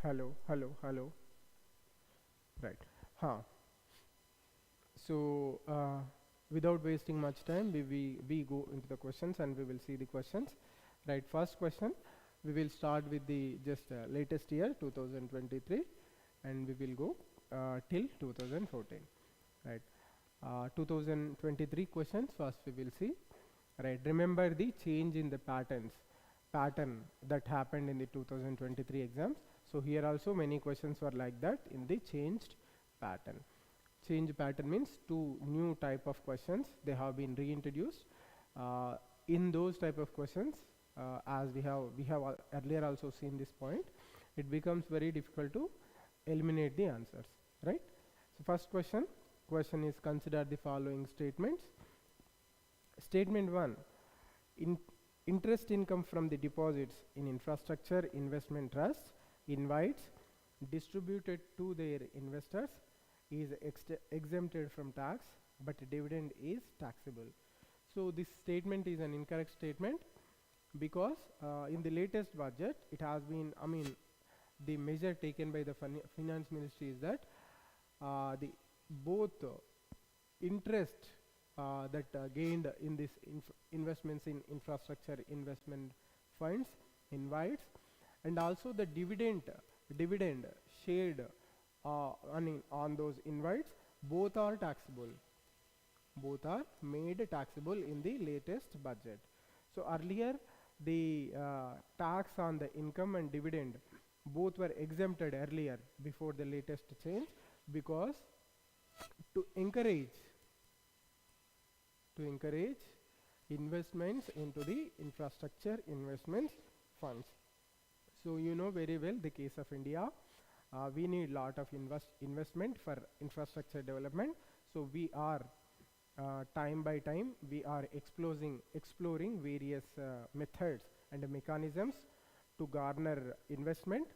Hello. Right. Huh. So, without wasting much time, we go into the questions and we will see the questions. Right. First question, we will start with the just latest year 2023, and we will go till 2014. Right. 2023 questions first we will see. Right. Remember the change in the pattern that happened in the 2023 exams. So here also many questions were like that in the changed pattern. Change pattern means two new type of questions they have been reintroduced. In those type of questions, as we have earlier also seen this point, it becomes very difficult to eliminate the answers, right? So first question is, consider the following statements. Statement 1, interest income from the deposits in infrastructure investment trusts invites distributed to their investors is exempted from tax, but dividend is taxable. So this statement is an incorrect statement because in the latest budget it has been, the measure taken by the finance ministry is that the both interest that gained in this investments in infrastructure investment funds invites, and also the dividend shared on those invites, both are taxable. Both are made taxable in the latest budget. So earlier the tax on the income and dividend both were exempted earlier before the latest change, because to encourage investments into the infrastructure investments funds. So you know very well the case of India. We need lot of investment for infrastructure development. So we are time by time we are exploring various methods and mechanisms to garner investment.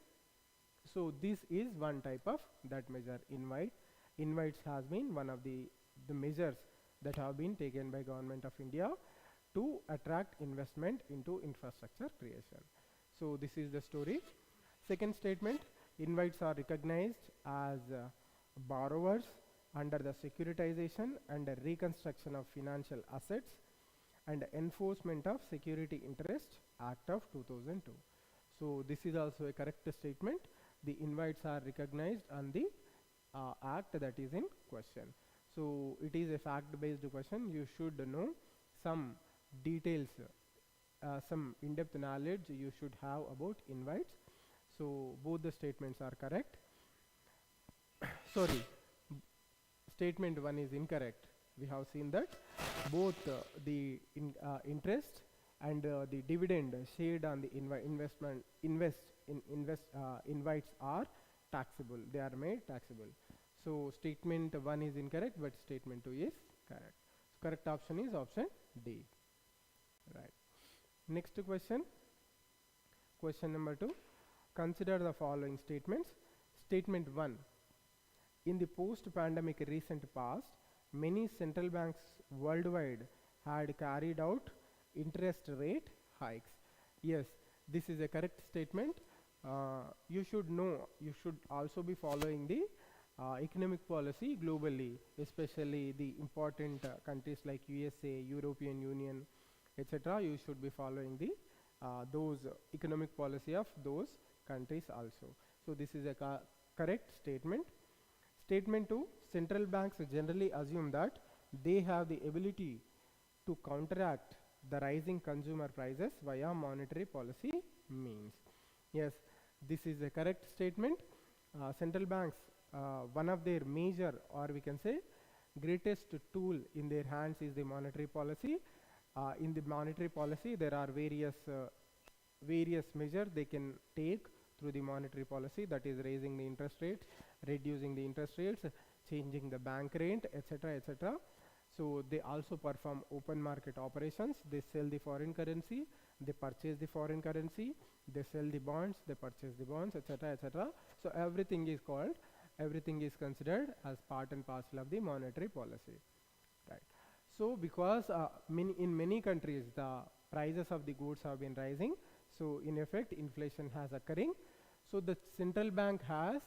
So this is one type of that measure. Invites has been one of the measures that have been taken by Government of India to attract investment into infrastructure creation. So this is the story. Second statement, invites are recognized as borrowers under the Securitization and Reconstruction of Financial Assets and Enforcement of Security Interest Act of 2002. So this is also a correct statement. The invites are recognized on the act that is in question. So it is a fact-based question. You should know some details, some in-depth knowledge you should have about invites. So both the statements are correct. Sorry, statement 1 is incorrect. We have seen that both the interest and the dividend shared on the invites are taxable. They are made taxable. So statement 1 is incorrect, but statement 2 is correct. So correct option is option D. Right. Next question. Question number 2. Consider the following statements. Statement 1. In the post-pandemic recent past, many central banks worldwide had carried out interest rate hikes. Yes, this is a correct statement. You should know, you should also be following the economic policy globally, especially the important countries like USA, European Union, etc. You should be following the those economic policy of those countries also. So this is a correct statement. Statement 2, central banks generally assume that they have the ability to counteract the rising consumer prices via monetary policy means. Yes, this is a correct statement. Central banks, one of their major, or we can say greatest tool in their hands is the monetary policy. In the monetary policy there are various measures they can take through the monetary policy, that is raising the interest rates, reducing the interest rates, changing the bank rate, etc. So they also perform open market operations. They sell the foreign currency, they purchase the foreign currency, they sell the bonds, they purchase the bonds, etc. So everything is considered as part and parcel of the monetary policy, right? So because in many countries the prices of the goods have been rising, so in effect inflation has occurring. So the central bank has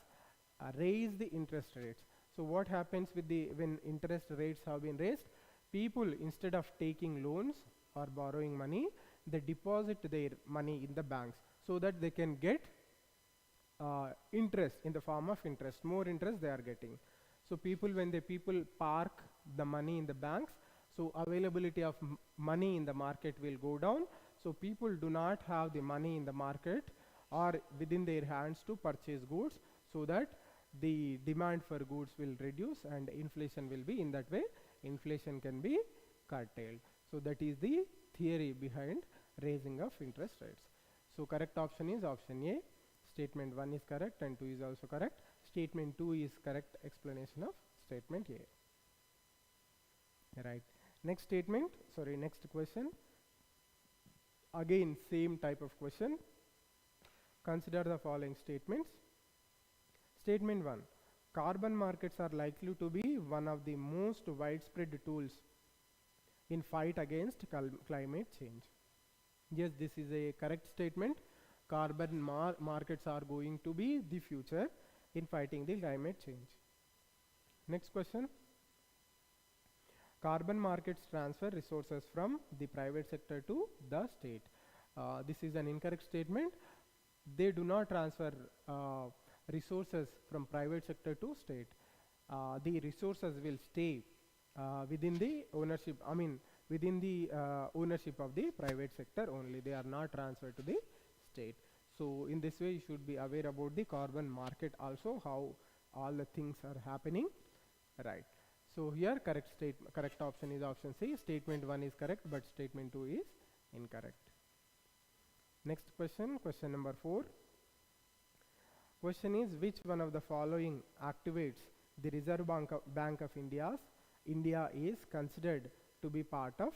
raised the interest rates. So what happens with when interest rates have been raised? People, instead of taking loans or borrowing money, they deposit their money in the banks so that they can get interest in the form of interest. More interest they are getting. So people, when the people park the money in the banks, so availability of money in the market will go down. So people do not have the money in the market or within their hands to purchase goods, so that the demand for goods will reduce and inflation will be, in that way inflation can be curtailed. So that is the theory behind raising of interest rates. So correct option is option A. Statement 1 is correct and 2 is also correct. Statement 2 is correct explanation of statement A. Right. Next statement, sorry, next question. Again, same type of question. Consider the following statements. Statement 1. Carbon markets are likely to be one of the most widespread tools in fight against climate change. Yes, this is a correct statement. Carbon markets are going to be the future in fighting the climate change. Next question. Carbon markets transfer resources from the private sector to the state. This is an incorrect statement. They do not transfer resources from private sector to state. The resources will stay within the ownership, within the ownership of the private sector only. They are not transferred to the state. So in this way you should be aware about the carbon market also, how all the things are happening. Right. So here correct option is option C. Statement 1 is correct, but statement 2 is incorrect. Next question, question number 4. Question is, which one of the following activates the Reserve Bank of India is considered to be part of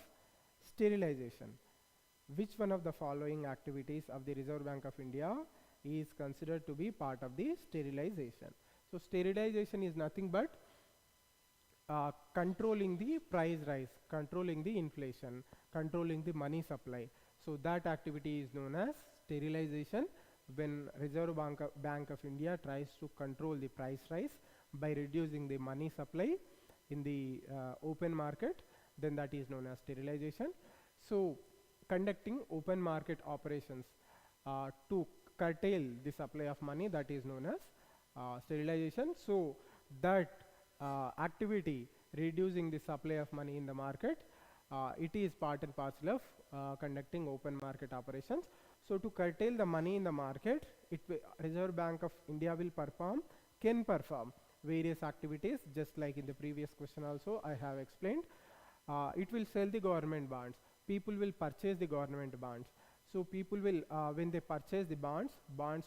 sterilization? Which one of the following activities of the Reserve Bank of India is considered to be part of the sterilization? So sterilization is nothing but controlling the price rise, controlling the inflation, controlling the money supply. So that activity is known as sterilization, when Reserve Bank of India tries to control the price rise by reducing the money supply in the open market, then that is known as sterilization. So conducting open market operations to curtail the supply of money, that is known as sterilization. So that activity, reducing the supply of money in the market, it is part and parcel of conducting open market operations. So to curtail the money in the market, Reserve Bank of India can perform various activities, just like in the previous question also I have explained. It will sell the government bonds. People will purchase the government bonds. So people will, when they purchase the bonds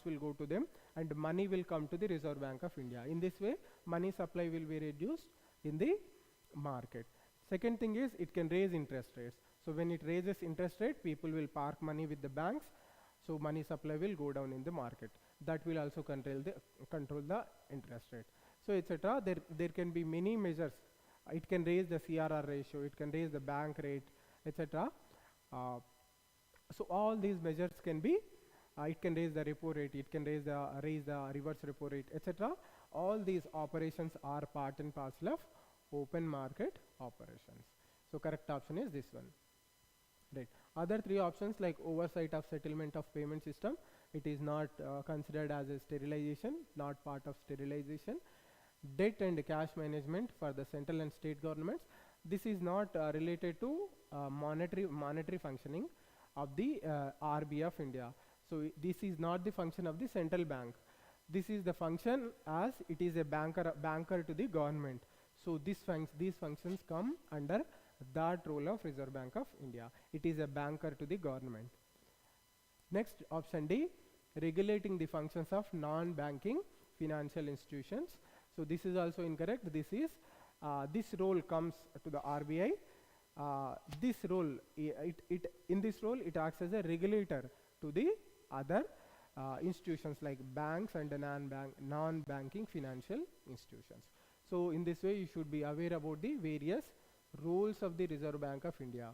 will go to them and money will come to the Reserve Bank of India. In this way, money supply will be reduced in the market. Second thing is, it can raise interest rates. So when it raises interest rate, people will park money with the banks. So money supply will go down in the market. That will also control the interest rate. So etc. There can be many measures. It can raise the CRR ratio. It can raise the bank rate, etc. So all these measures can be. It can raise the repo rate. It can raise the reverse repo rate, etc. All these operations are part and parcel of open market operations. So correct option is this one. Right. Other three options like oversight of settlement of payment system, it is not considered as a sterilization, not part of sterilization. Debt and cash management for the central and state governments, this is not related to monetary functioning of the RBI of India. So this is not the function of the central bank. This is the function as it is a banker to the government. So these functions come under that role of Reserve Bank of India. It is a banker to the government. Next, option D, regulating the functions of non-banking financial institutions. So this is also incorrect. This role comes to the RBI. This role, in this role, it acts as a regulator to the other institutions like banks and non-banking financial institutions. So in this way, you should be aware about the various roles of the Reserve Bank of India.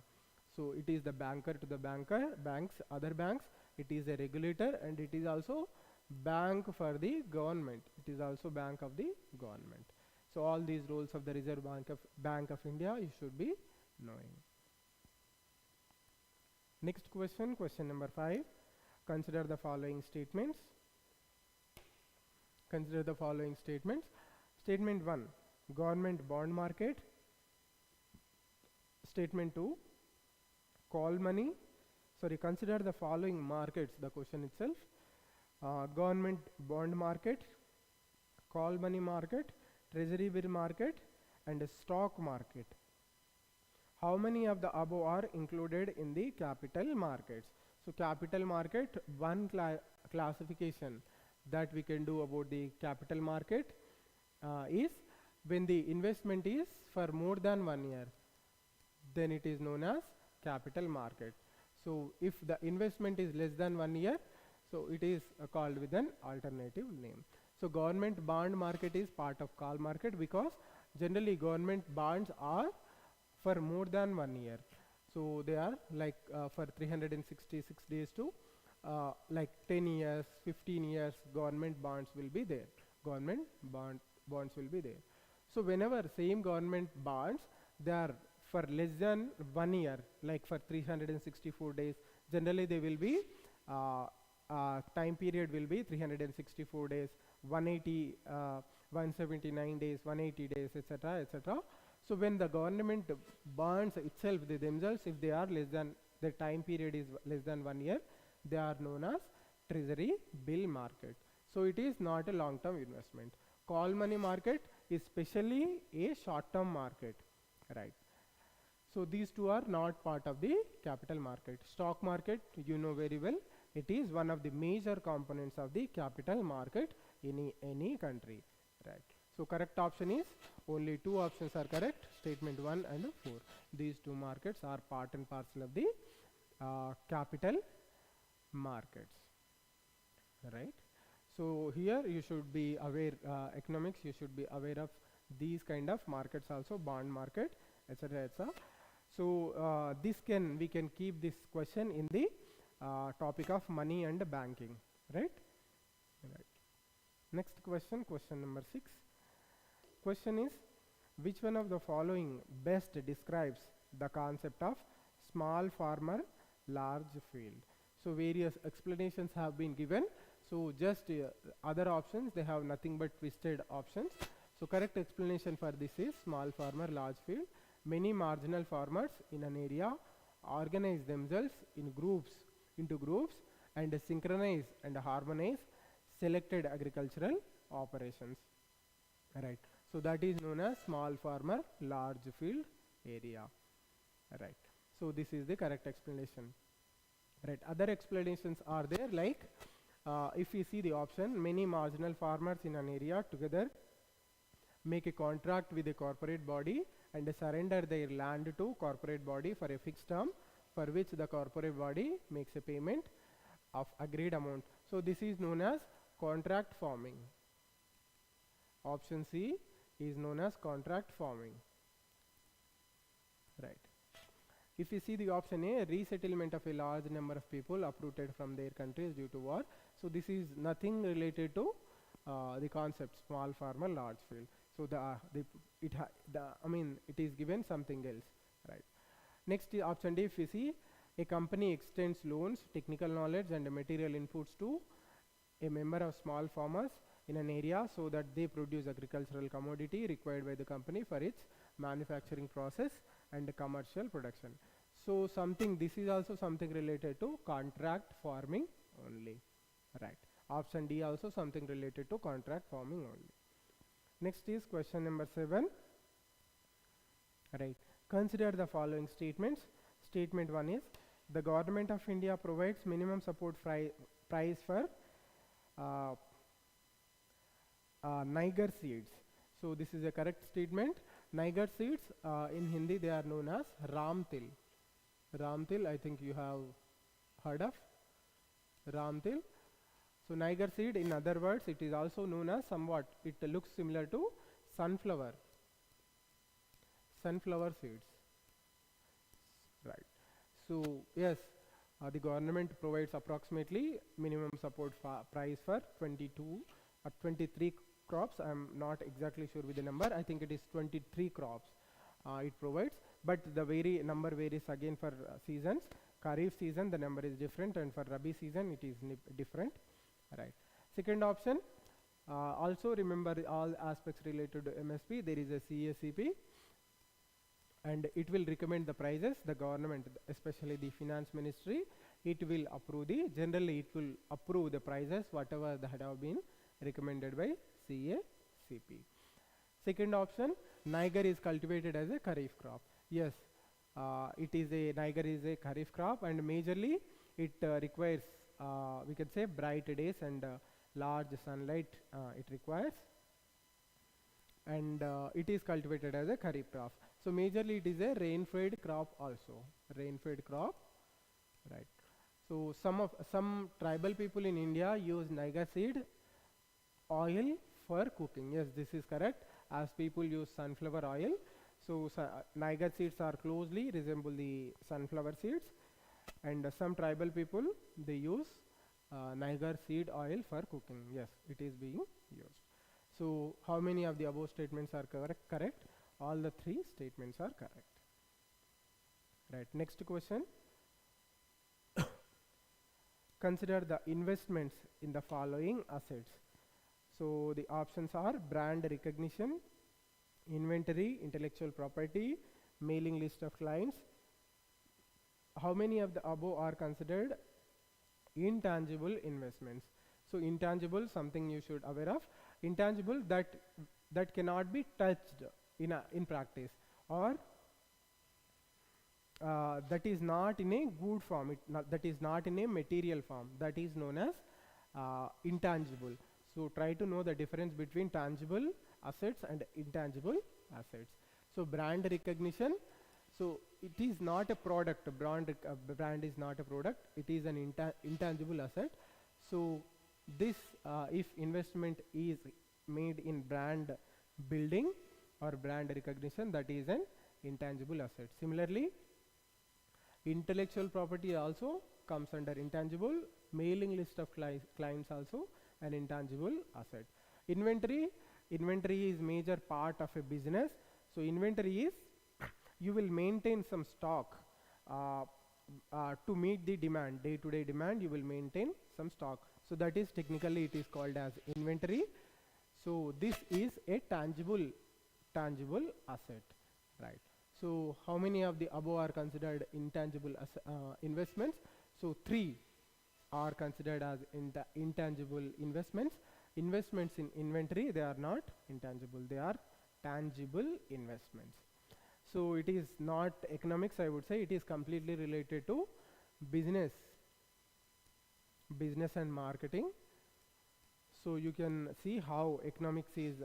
So it is the banker to the banks, other banks. It is a regulator, and it is also bank for the government. It is also bank of the government. So all these roles of the Reserve Bank of India you should be knowing. Next question, question number 5. Consider the following statements. Consider the following statements. Statement 1, government bond market. Statement 2, call money. Sorry, consider the following markets, the question itself. Government bond market, call money market, treasury bill market, and a stock market. How many of the above are included in the capital markets? So capital market, one classification that we can do about the capital market is when the investment is for more than 1 year, then it is known as capital market. So if the investment is less than 1 year, so it is called with an alternative name. So government bond market is part of call market because generally government bonds are for more than 1 year. So they are like for 366 days to like 10 years, 15 years, government bonds will be there. Government bonds will be there. So whenever same government bonds, they are for less than 1 year, like for 364 days, generally they will be, time period will be 364 days, 180, 179 days, 180 days, etc., etc. So when the government bonds itself, they themselves, if they are less than, the time period is less than 1 year, they are known as treasury bill market. So it is not a long-term investment. Call money market is specially a short-term market, right? So these two are not part of the capital market. Stock market, you know very well, it is one of the major components of the capital market in any country, right? So correct option is, only 2 options are correct, statement 1 and 4. These two markets are part and parcel of the capital markets, right? So here you should be aware, economics, you should be aware of these kind of markets also, bond market, etc., etc. So we can keep this question in the topic of money and banking, right? Right. Next question, question number 6. Question is, which one of the following best describes the concept of small farmer, large field? So various explanations have been given. So just other options, they have nothing but twisted options. So correct explanation for this is small farmer, large field. Many marginal farmers in an area organize themselves in groups, into groups, and synchronize and harmonize selected agricultural operations, right? So that is known as small farmer, large field area, right? So this is the correct explanation, right? Other explanations are there, like if you see the option, many marginal farmers in an area together make a contract with a corporate body and surrender their land to corporate body for a fixed term, for which the corporate body makes a payment of agreed amount. So this is known as contract farming. Option C is known as contract farming, right? If you see the option A, resettlement of a large number of people uprooted from their countries due to war. So this is nothing related to the concept small farmer, large field. So it is given something else, right? Next is option D. If you see, a company extends loans, technical knowledge, and material inputs to a member of small farmers in an area so that they produce agricultural commodity required by the company for its manufacturing process and commercial production. So this is also something related to contract farming only, right? Option D also something related to contract farming only. Next is question number 7, right? Consider the following statements. Statement 1 is, the government of India provides minimum support price for Niger seeds. So this is a correct statement. Niger seeds, in Hindi they are known as Ramtil. Ramtil, I think you have heard of Ramtil. So Niger seed, in other words, it is also known as somewhat, it looks similar to sunflower seeds, right? So yes, The government provides approximately minimum support price for 22 or 23 crops. I am not exactly sure with the number. I think it is 23 crops it provides, but the number varies again for seasons. Kharif season the number is different, and for Rabi season it is different. Right. Second option, also remember all aspects related to MSP. There is a CSEP, and it will recommend the prices. The government, especially the finance ministry, it will approve generally it will approve the prices whatever that have been recommended by CACP. Second option, Niger is cultivated as a kharif crop. Yes, Niger is a kharif crop, and majorly it requires we can say bright days and large sunlight it requires, and it is cultivated as a kharif crop. So majorly it is a rain-fed crop also, rain-fed crop, right? So some tribal people in India use Niger seed oil for cooking. Yes, this is correct, as people use sunflower oil. So Niger seeds are closely resemble the sunflower seeds, and some tribal people they use Niger seed oil for cooking. Yes, it is being used. So how many of the above statements are correct? All the three statements are correct. Right. Next question. Consider the investments in the following assets. So the options are brand recognition, inventory, intellectual property, mailing list of clients. How many of the above are considered intangible investments? So intangible, something you should aware of. Intangible, that cannot be touched in practice, or that is not in a good form, that is not in a material form, that is known as intangible. So try to know the difference between tangible assets and intangible assets. So brand recognition, so it is not a product. Brand is not a product, it is an intangible asset. So this if investment is made in brand building or brand recognition, that is an intangible asset. Similarly, intellectual property also comes under intangible. Mailing list of clients also an intangible asset. Inventory is major part of a business. So inventory is you will maintain some stock to meet the demand, day-to-day demand. You will maintain some stock. So that is technically it is called as inventory. So this is a tangible asset, right? So how many of the above are considered intangible investments? So 3 are considered as intangible investments. Investments in inventory, they are not intangible, they are tangible investments. So it is not economics, I would say. It is completely related to business and marketing. So you can see how economics is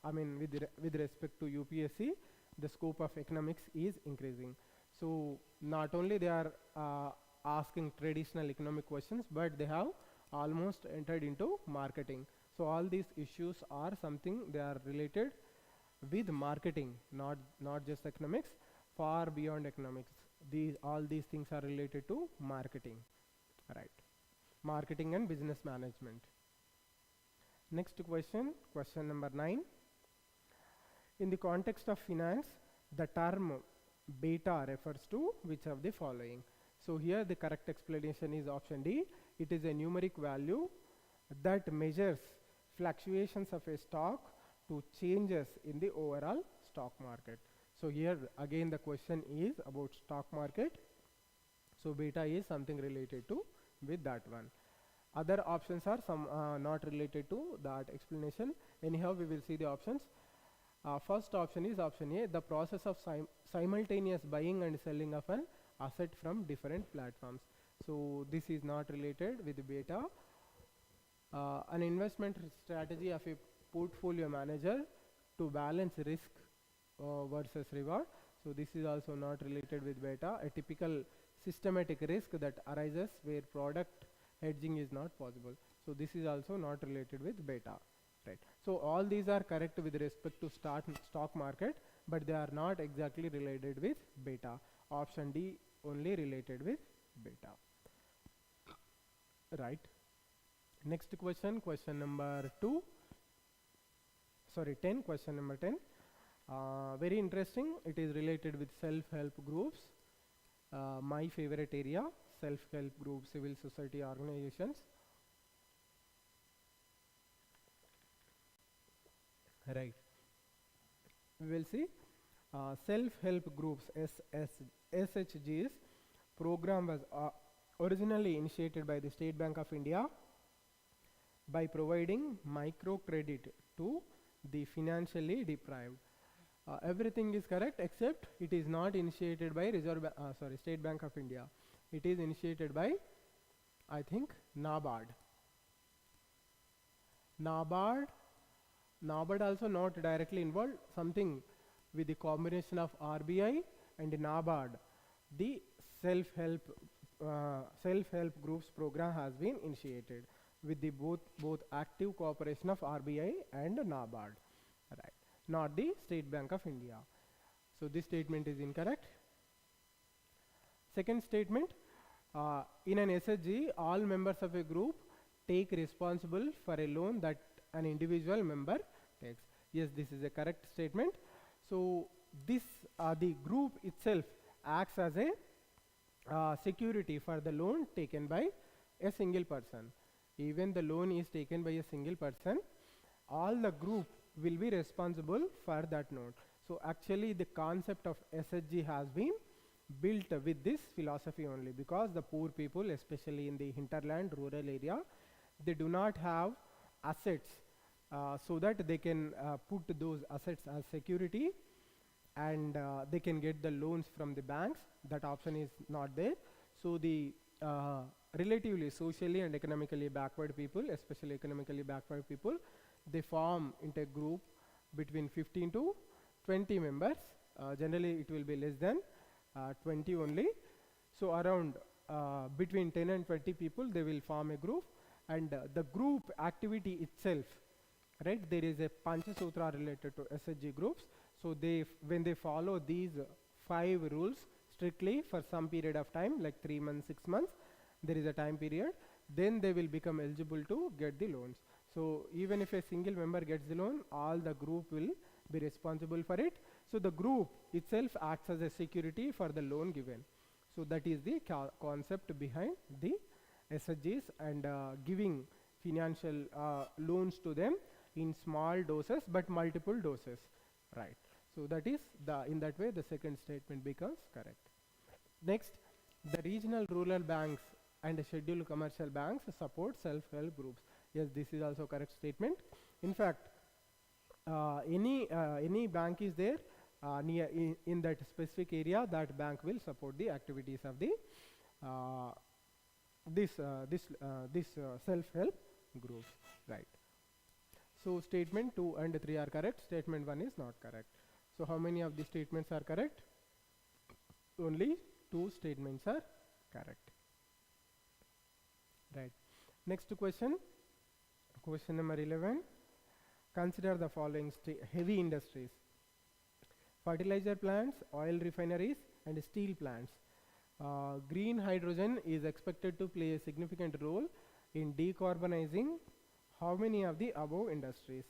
with respect to UPSC, the scope of economics is increasing. So not only they are asking traditional economic questions, but they have almost entered into marketing. So all these issues are something they are related with marketing, not just economics, far beyond economics. All these things are related to marketing, right? Marketing and business management. Next question number 9. In the context of finance, the term beta refers to which of the following? So here the correct explanation is option D. It is a numeric value that measures fluctuations of a stock to changes in the overall stock market. So here again the question is about stock market. So beta is something related to with that one. Other options are some not related to that explanation. Anyhow, we will see the options. First option is option A, the process of simultaneous buying and selling of an asset from different platforms. So this is not related with beta. An investment strategy of a portfolio manager to balance risk versus reward. So this is also not related with beta. A typical systematic risk that arises where product hedging is not possible. So this is also not related with beta, right? So all these are correct with respect to stock market, but they are not exactly related with beta. Option D only related with beta. Right. Next question, question number 2. Sorry, 10. Question number 10. Very interesting. It is related with self-help groups. My favorite area, self-help groups, civil society organizations. Right. We will see self-help groups, SHGs. Program was originally initiated by the State Bank of India by providing microcredit to the financially deprived. Everything is correct except it is not initiated by State Bank of India. It is initiated by, I think, NABARD. NABARD also not directly involved, something with the combination of RBI and NABARD. The self-help groups program has been initiated with the both active cooperation of RBI and NABARD, right? Not the State Bank of India. So this statement is incorrect. Second statement, in an SHG, all members of a group take responsible for a loan that an individual member takes. Yes, this is a correct statement. So this the group itself acts as a security for the loan taken by a single person. Even the loan is taken by a single person, all the group will be responsible for that note. So actually the concept of SHG has been built with this philosophy only, because the poor people, especially in the hinterland rural area, they do not have assets so that they can put those assets as security and they can get the loans from the banks. That option is not there. So the relatively socially and economically backward people, especially economically backward people, they form into a group between 15 to 20 members. Generally it will be less than 20 only. So around between 10 and 20 people, they will form a group, and the group activity itself, right, there is a Pancha Sutra related to SHG groups. So when they follow these 5 rules strictly for some period of time, like 3 months, 6 months, there is a time period, then they will become eligible to get the loans. So even if a single member gets the loan, all the group will be responsible for it. So the group itself acts as a security for the loan given. So that is the concept behind the SHGs, and giving financial loans to them in small doses but multiple doses, right? So that is in that way the second statement becomes correct. Next, the regional rural banks and scheduled commercial banks support self-help groups. Yes, this is also correct statement. In fact, any bank is there near in that specific area, that bank will support the activities of the this self-help groups, right? So statement 2 and 3 are correct. Statement 1 is not correct. So how many of the statements are correct? Only 2 statements are correct, right? Next question, question number 11. Consider the following heavy industries: fertilizer plants, oil refineries, and steel plants. Green hydrogen is expected to play a significant role in decarbonizing how many of the above industries?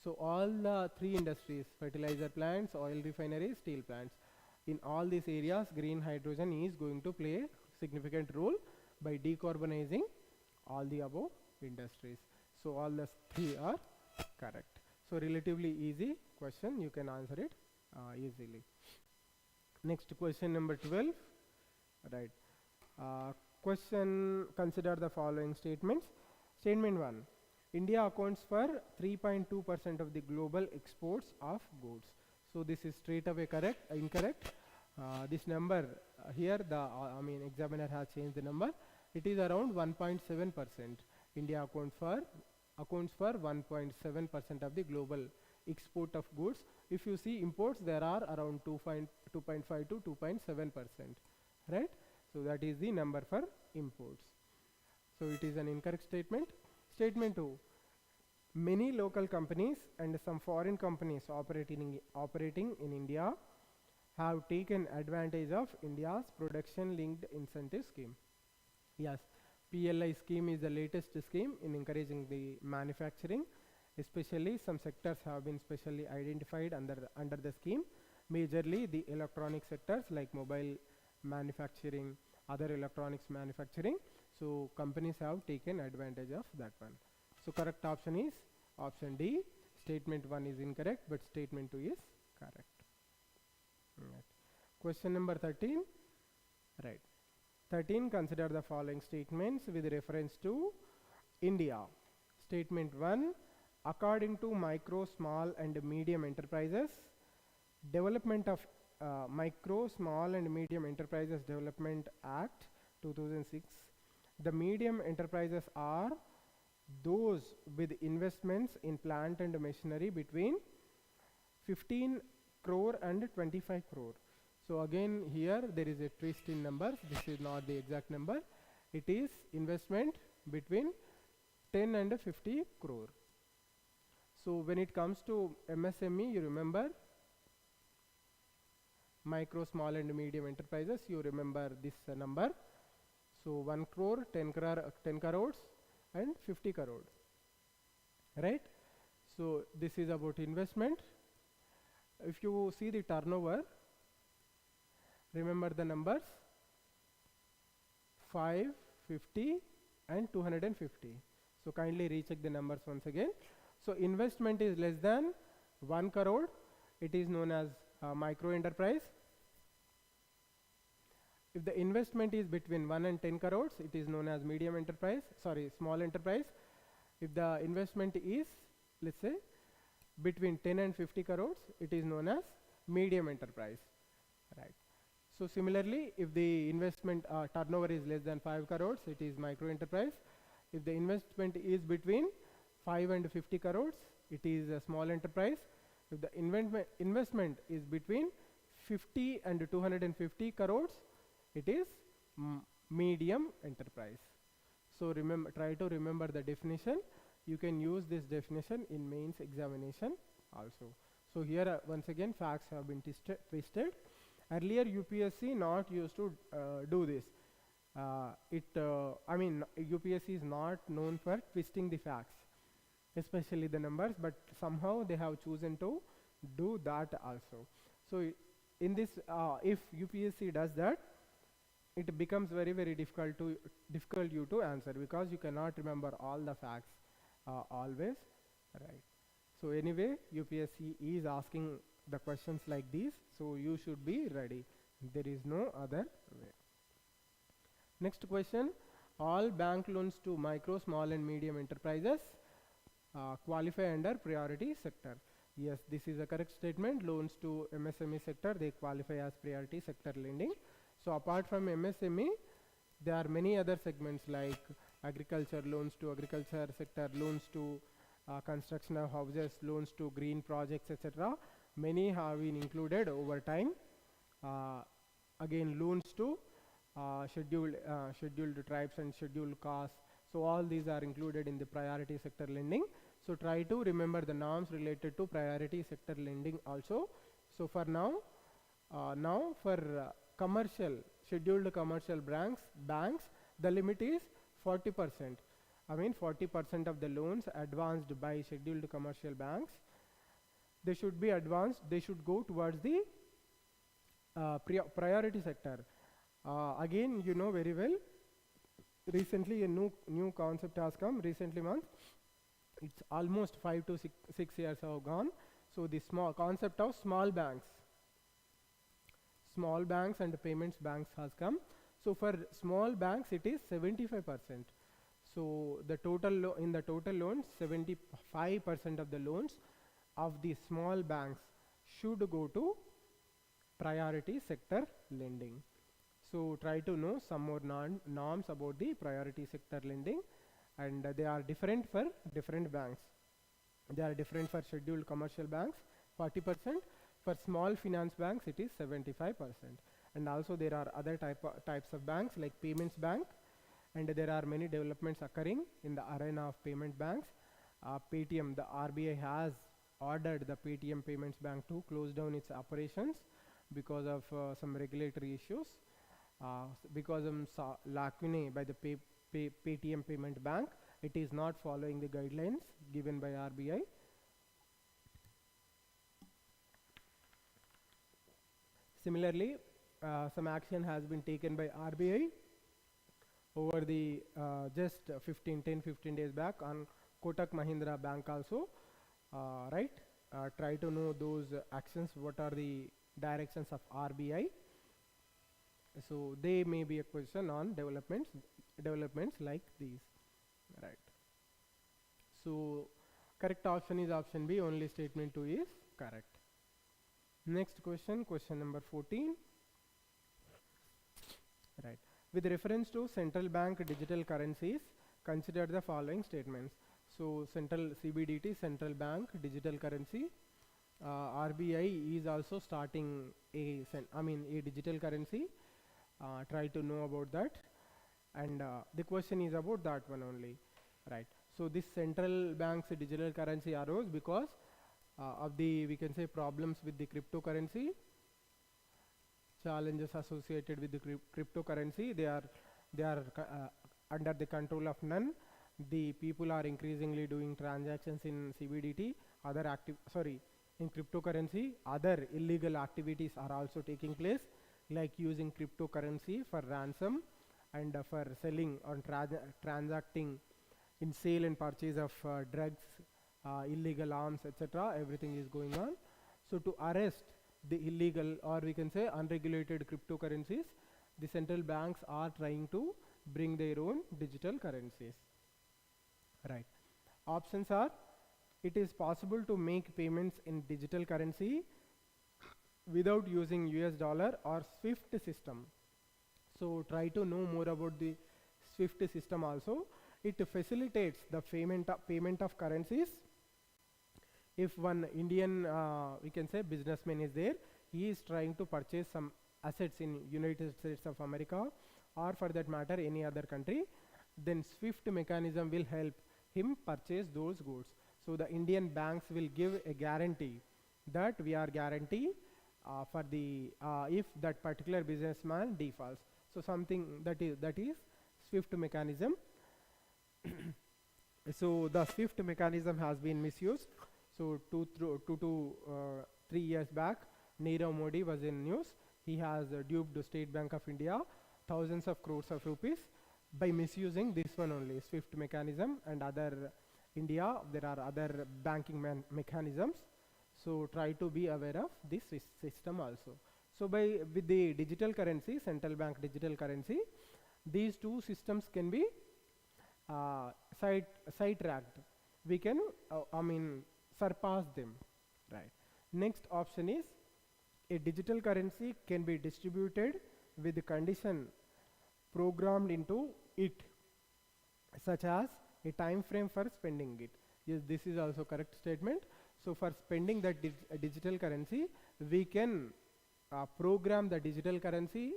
So all the 3 industries, fertilizer plants, oil refineries, steel plants, in all these areas, green hydrogen is going to play a significant role by decarbonizing all the above industries. So all the 3 are correct. So relatively easy question, you can answer it easily. Next, question number 12, right? Question, consider the following statements. Statement 1, India accounts for 3.2% of the global exports of goods. So this is straight away incorrect. This number here, the examiner has changed the number. It is around 1.7%. India accounts for 1.7% of the global export of goods. If you see imports, there are around 2.5 to 2.7%, right? So that is the number for imports. So it is an incorrect statement. Statement 2, many local companies and some foreign companies operating in India have taken advantage of India's production linked incentive scheme? Yes, PLI scheme is the latest scheme in encouraging the manufacturing. Especially some sectors have been specially identified under the scheme. Majorly the electronic sectors like mobile manufacturing, other electronics manufacturing. So companies have taken advantage of that one. So correct option is option D. Statement 1 is incorrect, but statement 2 is correct. Right. Question number 13. Right. 13. Consider the following statements with reference to India. Statement 1. According to micro, small and medium enterprises, development of Micro, Small and Medium Enterprises Development Act 2006, the medium enterprises are those with investments in plant and machinery between 15 crore and 25 crore. So again here there is a twist in numbers. This is not the exact number. It is investment between 10 and 50 crore. So when it comes to MSME, you remember micro, small and medium enterprises, you remember this number. So 1 crore, 10 crores and 50 crore, right? So this is about investment. If you see the turnover, remember the numbers 5, 50 and 250. So kindly recheck the numbers once again. So investment is less than 1 crore. It is known as micro enterprise. If the investment is between 1 and 10 crores, it is known as medium enterprise, small enterprise. If the investment is, let's say, between 10 and 50 crores, it is known as medium enterprise, right? So similarly, if the investment turnover is less than 5 crores, it is micro enterprise. If the investment is between 5 and 50 crores, it is a small enterprise. If the investment is between 50 and 250 crores, it is medium enterprise. So try to remember the definition. You can use this definition in mains examination also. So here once again facts have been twisted. Earlier UPSC not used to do this. I mean UPSC is not known for twisting the facts, especially the numbers, but somehow they have chosen to do that also. So in this, if UPSC does that, it becomes very difficult you to answer, because you cannot remember all the facts always, right? So anyway, UPSC is asking the questions like these, so you should be ready. There is no other way. Next question: all bank loans to micro, small and medium enterprises qualify under priority sector. Yes, this is a correct statement. Loans to MSME sector, they qualify as priority sector lending. So apart from MSME, there are many other segments like agriculture, loans to agriculture sector, loans to construction of houses, loans to green projects, etc. Many have been included over time. Again, loans to scheduled tribes and scheduled castes. So all these are included in the priority sector lending. So try to remember the norms related to priority sector lending also. So for now, for scheduled commercial banks, the limit is 40%. I mean 40% of the loans advanced by scheduled commercial banks, they should be advanced, they should go towards the priority sector. Again, you know very well, recently a new concept has come, recently months. It's almost 5 to 6 years have gone. So the concept of small banks and payments banks has come. So for small banks it is 75%. So the in the total loans, 75% of the loans of the small banks should go to priority sector lending. So try to know some more norms about the priority sector lending, and they are different for different banks. They are different for scheduled commercial banks, 40%. For small finance banks, it is 75%. And also there are other types of banks like payments bank, and there are many developments occurring in the arena of payment banks. The RBI has ordered the Paytm Payments Bank to close down its operations. because of some regulatory issues, because of lacunae by the Paytm Payment Bank. It is not following the guidelines given by RBI. Similarly, some action has been taken by RBI over the just 10-15 days back on Kotak Mahindra Bank also, right? Try to know those actions, what are the directions of RBI. So they may be a question on developments like these, right? So correct option is option B, only statement 2 is correct. Next question, question number 14, right? With reference to central bank digital currencies, consider the following statements. So central CBDT, central bank digital currency, RBI is also starting a digital currency. Try to know about that, and the question is about that one only, right? So this central bank's digital currency arose because of the, we can say, problems with the cryptocurrency, challenges associated with the cryptocurrency. They are under the control of none. The people are increasingly doing transactions in CBDT, in cryptocurrency. Other illegal activities are also taking place, like using cryptocurrency for ransom and for selling or transacting in sale and purchase of drugs, illegal arms, etc. Everything is going on. So to arrest the illegal, or we can say unregulated cryptocurrencies, the central banks are trying to bring their own digital currencies, right? Options are: it is possible to make payments in digital currency without using US dollar or SWIFT system. So try to know more about the SWIFT system also. It facilitates the payment of currencies. If one Indian, we can say, businessman is there, he is trying to purchase some assets in United States of America, or for that matter any other country, then SWIFT mechanism will help him purchase those goods. So the Indian banks will give a guarantee that we are guarantee for the if that particular businessman defaults. So something that is SWIFT mechanism. So the SWIFT mechanism has been misused. So 2 to 3 years back, Nirav Modi was in news. He has duped the State Bank of India thousands of crores of rupees by misusing this one only, SWIFT mechanism, and other India there are other banking mechanisms. So try to be aware of this system also. So with the digital currency, central bank digital currency, these two systems can be sidetracked. We can surpass them, right? Next option is: a digital currency can be distributed with the condition programmed into it, such as a time frame for spending it. Yes, this is also correct statement. So for spending that digital currency, we can program the digital currency.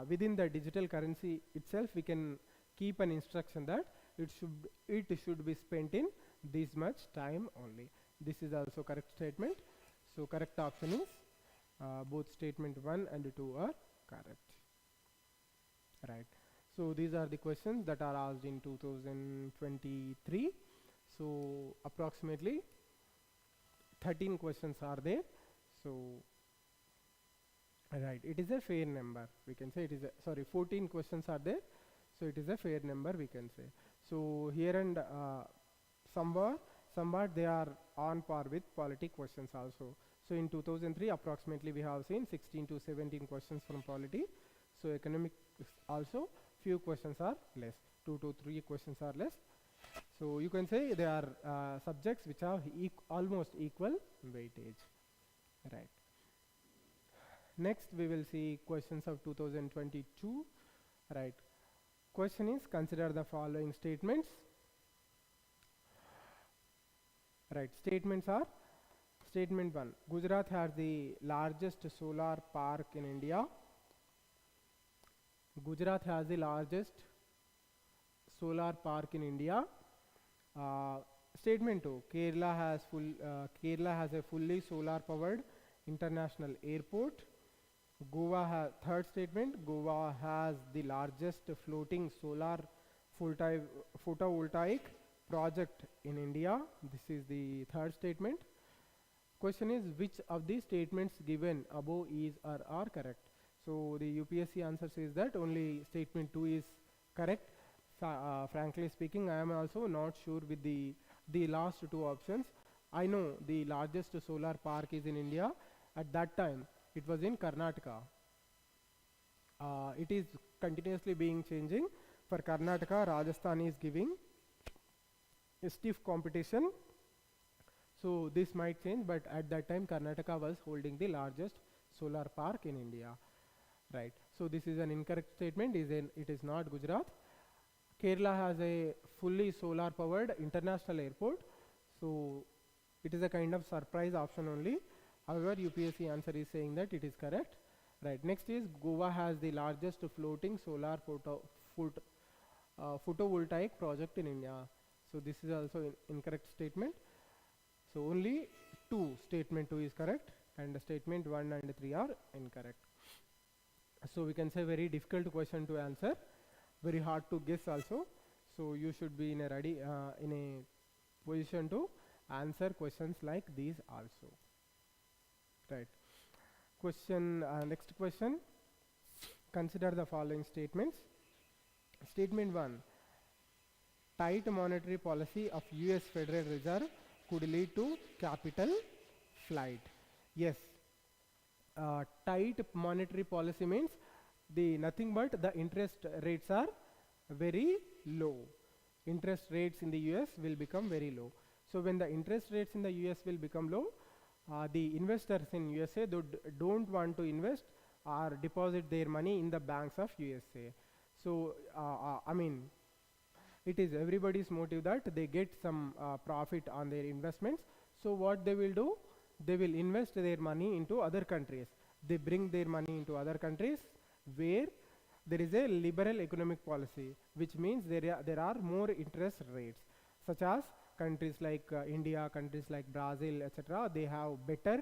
Within the digital currency itself, we can keep an instruction that it should be spent in this much time only. This is also correct statement. So correct option is both statement 1 and 2 are correct, right? So these are the questions that are asked in 2023. So approximately 13 questions are there. So right, it is a fair number. We can say it is 14 questions are there. So it is a fair number, we can say. So here and somewhat they are on par with polity questions also. So in 2003 approximately we have seen 16 to 17 questions from polity. So economics also few questions are less, 2 to 3 questions are less. So you can say they are subjects which have almost equal weightage, right? Next we will see questions of 2022, right? Question is: consider the following statements, right? Statements are: statement 1, Gujarat has the largest solar park in India. Gujarat has the largest solar park in India. Statement 2, Kerala has a fully solar powered international airport. Third statement, Goa has the largest floating solar photovoltaic project in India. This is the third statement. Question is, which of these statements given above is or are correct? So the UPSC answer says that only statement 2 is correct. Frankly speaking, I am also not sure with the last two options. I know the largest solar park is in India. At that time, it was in Karnataka. It is continuously being changing. For Karnataka, Rajasthan is giving a stiff competition. So this might change, but at that time Karnataka was holding the largest solar park in India. Right. So this is an incorrect statement. It is not Gujarat. Kerala has a fully solar powered international airport. So it is a kind of surprise option only. However, UPSC answer is saying that it is correct. Right. Next is Goa has the largest floating solar photovoltaic project in India. So this is also incorrect statement. So only statement 2 is correct, and statement 1 and 3 are incorrect. So we can say very difficult question to answer, very hard to guess also. So you should be in a position to answer questions like these also. Right. Next question. Consider the following statements. Statement 1. Tight monetary policy of US Federal Reserve could lead to capital flight. Yes. Tight monetary policy means nothing but the interest rates are very low. Interest rates in the US will become very low. So when the interest rates in the US will become low, the investors in USA don't want to invest or deposit their money in the banks of USA. So I mean, it is everybody's motive that they get some profit on their investments. So what they will do, they will invest their money into other countries. They bring their money into other countries where there is a liberal economic policy, which means there are more interest rates, such as countries like India, countries like Brazil, etc. They have better,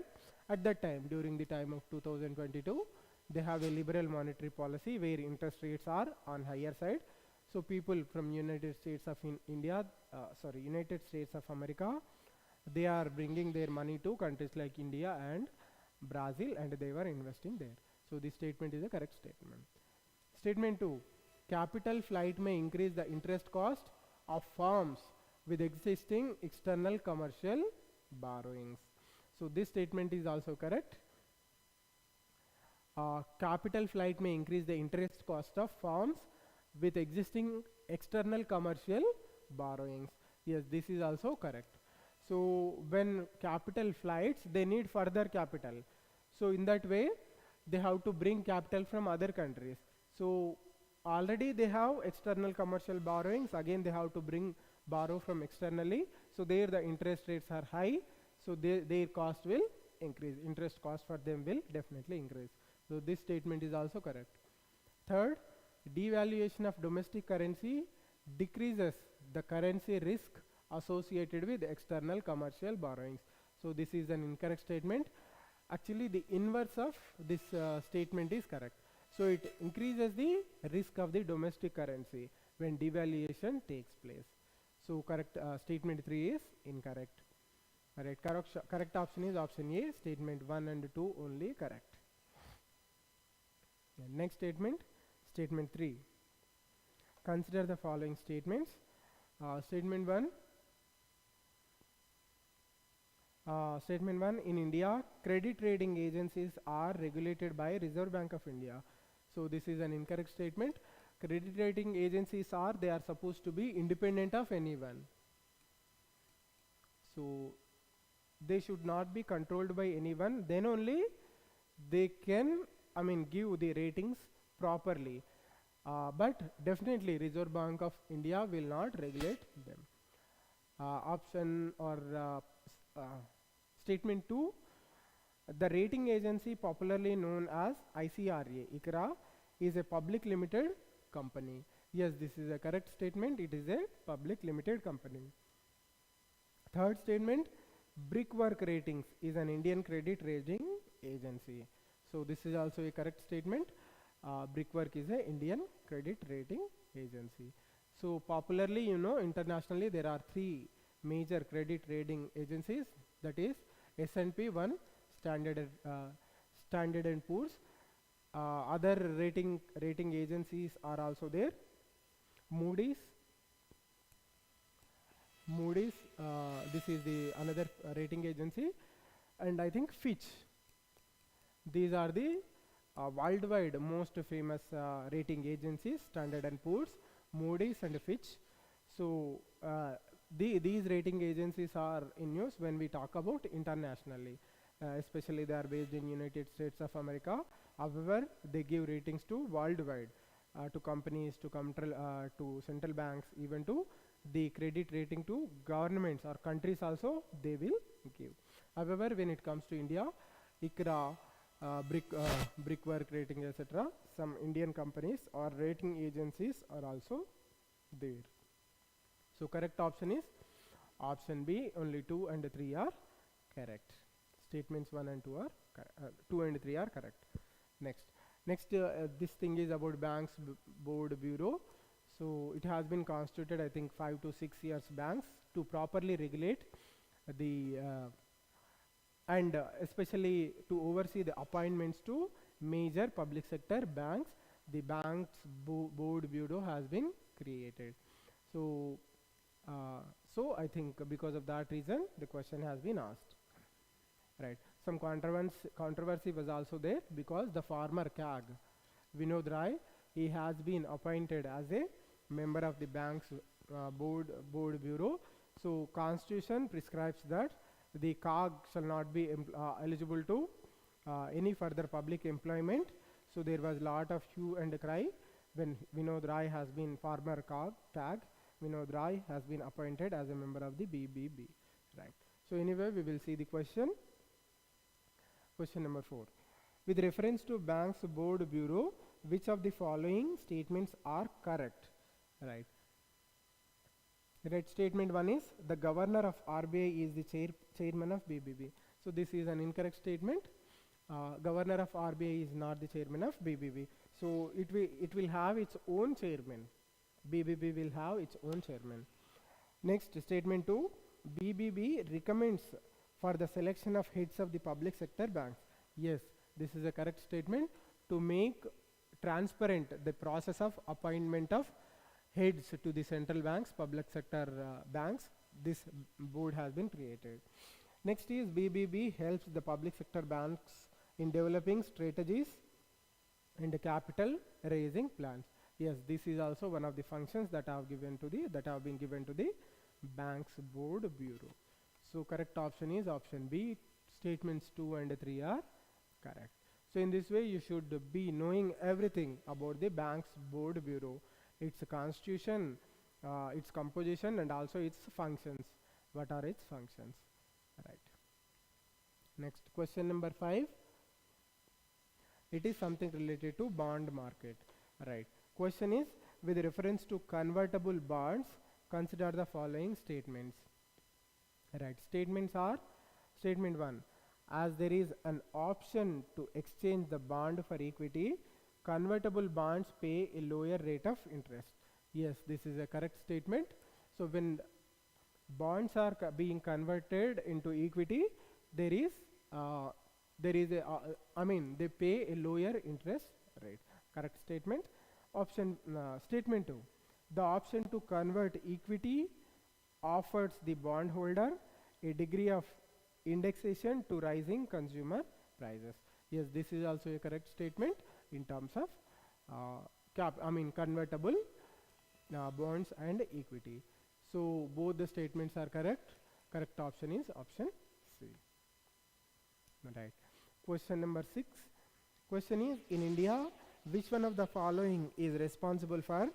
at that time, during the time of 2022, they have a liberal monetary policy where interest rates are on higher side. So people from United States of United States of America, they are bringing their money to countries like India and Brazil, and they were investing there. So this statement is a correct statement. Statement 2. Capital flight may increase the interest cost of firms with existing external commercial borrowings. So this statement is also correct. Capital flight may increase the interest cost of firms with existing external commercial borrowings. Yes, this is also correct. So when capital flights, they need further capital. So in that way, they have to bring capital from other countries. So already they have external commercial borrowings. Again, they have to borrow from externally. So there the interest rates are high. So their cost will increase. Interest cost for them will definitely increase. So this statement is also correct. Third, devaluation of domestic currency decreases the currency risk associated with external commercial borrowings. So this is an incorrect statement. Actually, the inverse of this statement is correct. So it increases the risk of the domestic currency when devaluation takes place. So correct statement 3 is incorrect. Alright, correct option is option A. Statement 1 and 2 only correct. And next statement, statement 3. Consider the following statements. Statement 1. Statement 1, in India, credit rating agencies are regulated by Reserve Bank of India. So this is an incorrect statement. Credit rating agencies are supposed to be independent of anyone. So they should not be controlled by anyone. Then only they can, give the ratings properly. But definitely Reserve Bank of India will not regulate them. Statement 2, the rating agency popularly known as ICRA, is a public limited company. Yes, this is a correct statement. It is a public limited company. Third statement, Brickwork Ratings is an Indian credit rating agency. So this is also a correct statement. Brickwork is a Indian credit rating agency. So popularly, you know, internationally there are three major credit rating agencies. That is S&P, one Standard and Poor's. Other rating agencies are also there. Moody's. This is the another rating agency, and I think Fitch. These are the worldwide most famous rating agencies: Standard and Poor's, Moody's, and Fitch. So these rating agencies are in use when we talk about internationally. Especially they are based in United States of America. However, they give ratings to worldwide, to companies, to central banks, even to the credit rating to governments or countries also they will give. However, when it comes to India, ICRA, Brickwork rating, etc., some Indian companies or rating agencies are also there. So correct option is option B. Only 2 and 3 are correct. Statements 1 and 2 are 2 and 3 are correct. Next, this thing is about Banks Board Bureau. So it has been constituted, I think, 5 to 6 years banks to properly regulate the and especially to oversee the appointments to major public sector banks. The Banks Board Bureau has been created. So I think because of that reason the question has been asked. Right. Some controversy was also there because the former CAG, Vinod Rai, he has been appointed as a member of the Banks Board Bureau. So Constitution prescribes that the CAG shall not be eligible to any further public employment. So there was lot of hue and cry when Vinod Rai has been former CAG. Vinod Rai has been appointed as a member of the BBB. Right. So anyway, we will see the question. Question number 4. With reference to Banks Board Bureau, which of the following statements are correct? Right. Right. Statement 1 is the governor of RBI is the chairman of BBB. So this is an incorrect statement. Governor of RBI is not the chairman of BBB. So it will have its own chairman. BBB will have its own chairman. Next, statement 2. BBB recommends for the selection of heads of the public sector banks. Yes, this is a correct statement. To make transparent the process of appointment of heads to the central banks, public sector banks, this board has been created. Next is BBB helps the public sector banks in developing strategies and capital raising plans. Yes, this is also one of the functions that have been given to the Banks Board Bureau. So correct option is option B. Statements 2 and 3 are correct. So in this way you should be knowing everything about the Banks Board Bureau, its constitution, its composition, and also its functions. What are its functions? Right. Next, question number 5. It is something related to bond market. Right. Question is, with reference to convertible bonds, consider the following statements. Right. Statements are: statement 1, as there is an option to exchange the bond for equity, convertible bonds pay a lower rate of interest. Yes, this is a correct statement. So when bonds are being converted into equity, they pay a lower interest rate. Correct statement. Statement 2, the option to convert equity offers the bondholder a degree of indexation to rising consumer prices. Yes, this is also a correct statement in terms of convertible bonds and equity. So both the statements are correct. Correct option is option C. Right. Question number 6. Question is, in India, which one of the following is responsible for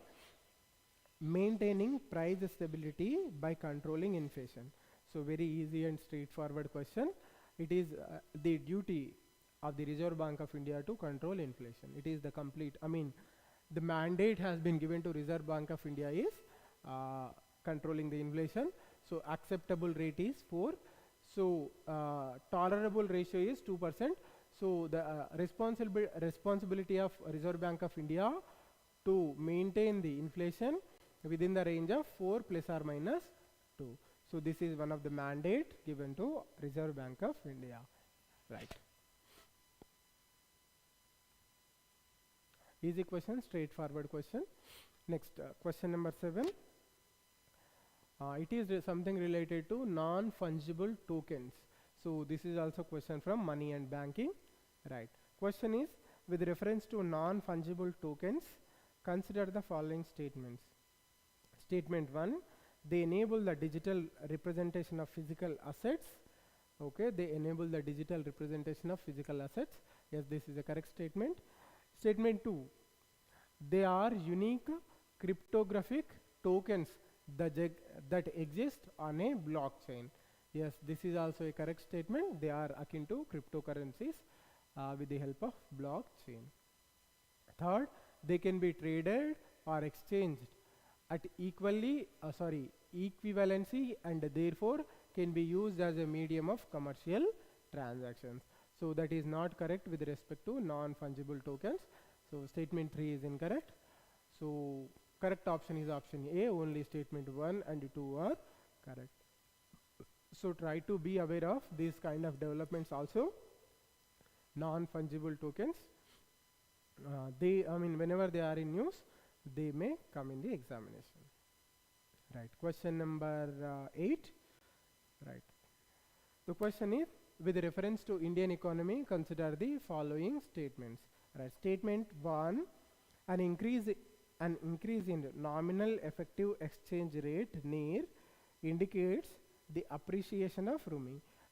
maintaining price stability by controlling inflation? So very easy and straightforward question. It is the duty of the Reserve Bank of India to control inflation. It is the complete, the mandate has been given to Reserve Bank of India is controlling the inflation. So acceptable rate is 4. So tolerable ratio is 2%. So the responsibility of Reserve Bank of India to maintain the inflation within the range of 4 plus or minus 2. So this is one of the mandate given to Reserve Bank of India, right? Easy question, straightforward question. Next, question number 7. It is something related to non-fungible tokens. So this is also question from money and banking, right? Question is, with reference to non-fungible tokens, consider the following statements. Statement 1, they enable the digital representation of physical assets. Okay, they enable the digital representation of physical assets. Yes, this is a correct statement. Statement 2, they are unique cryptographic tokens that exist on a blockchain. Yes, this is also a correct statement. They are akin to cryptocurrencies with the help of blockchain. Third, they can be traded or exchanged at equivalency and therefore can be used as a medium of commercial transactions. So that is not correct with respect to non-fungible tokens. So statement 3 is incorrect. So correct option is option A. Only statement 1 and 2 are correct. So try to be aware of these kind of developments also. Non-fungible tokens, whenever they are in news, they may come in the examination. Right. Question number 8. Right. The question is, with reference to Indian economy, consider the following statements. Right. Statement 1, an increase in nominal effective exchange rate NER indicates the appreciation of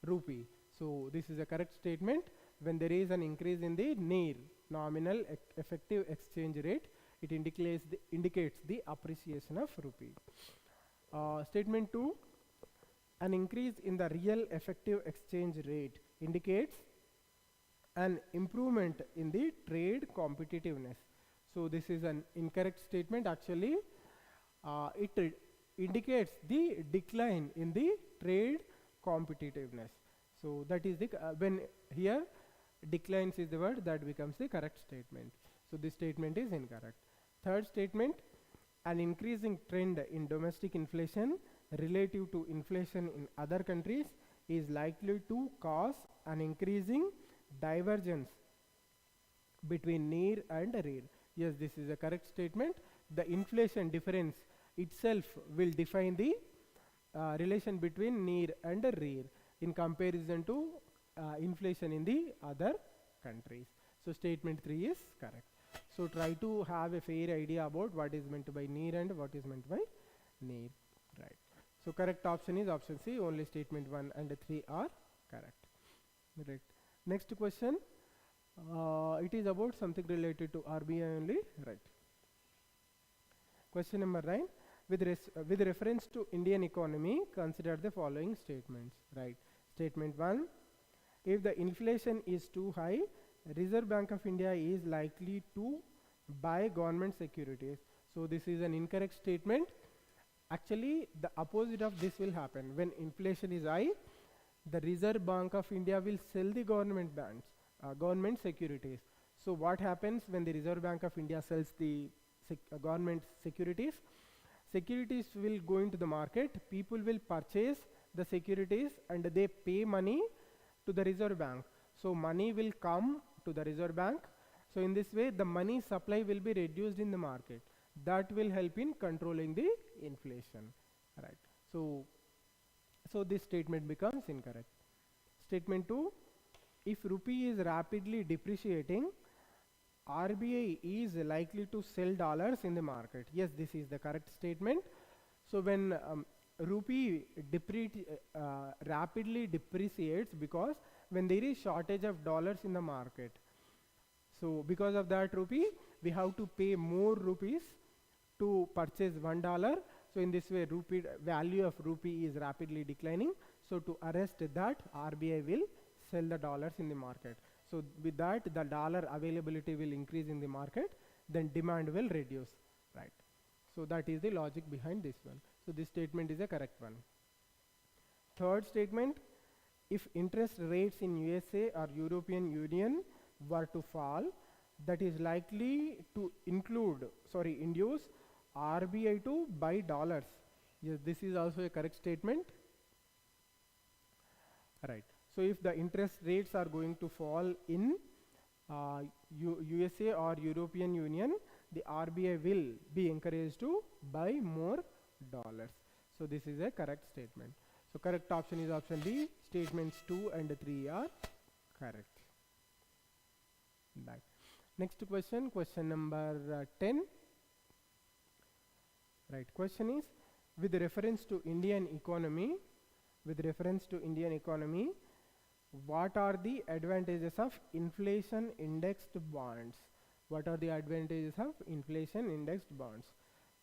rupee. So this is a correct statement. When there is an increase in the NER, nominal effective exchange rate, it indicates the appreciation of rupee. Statement 2, an increase in the real effective exchange rate indicates an improvement in the trade competitiveness. So this is an incorrect statement. Actually, it indicates the decline in the trade competitiveness. So that is the when here declines is the word, that becomes the correct statement. So this statement is incorrect. Third statement, an increasing trend in domestic inflation relative to inflation in other countries is likely to cause an increasing divergence between NER and RER. Yes, this is a correct statement. The inflation difference itself will define the relation between NER and RER in comparison to inflation in the other countries. So statement 3 is correct. So try to have a fair idea about what is meant by NER and what is meant by NER. Right. So correct option is option C. Only statement 1 and 3 are correct. Right. Next question. It is about something related to RBI only. Right. Question number 9. With reference to Indian economy, consider the following statements. Right. Statement 1. If the inflation is too high, Reserve Bank of India is likely to buy government securities. So this is an incorrect statement. Actually, the opposite of this will happen. When inflation is high, the Reserve Bank of India will sell the government bonds, government securities. So what happens when the Reserve Bank of India sells the government securities? Securities will go into the market. People will purchase the securities and they pay money to the Reserve Bank. So money will come to the Reserve Bank. So in this way, the money supply will be reduced in the market. That will help in controlling the inflation. Right. So this statement becomes incorrect. Statement 2, if rupee is rapidly depreciating, RBI is likely to sell dollars in the market. Yes, this is the correct statement. So when rupee rapidly depreciates, because when there is shortage of dollars in the market, so because of that rupee, we have to pay more rupees to purchase $1. So in this way, value of rupee is rapidly declining. So to arrest that, RBI will sell the dollars in the market. So with that, the dollar availability will increase in the market, then demand will reduce. Right. So that is the logic behind this one. So this statement is a correct one. Third statement, if interest rates in USA or European Union were to fall, that is likely to induce RBI to buy dollars. Yes, this is also a correct statement. Right. So if the interest rates are going to fall in USA or European Union, the RBI will be encouraged to buy more dollars. So this is a correct statement. So correct option is option D. Statements 2 and 3 are correct. Right. Next question, question number 10. Right. Question is, with reference to Indian economy, what are the advantages of inflation indexed bonds? What are the advantages of inflation indexed bonds?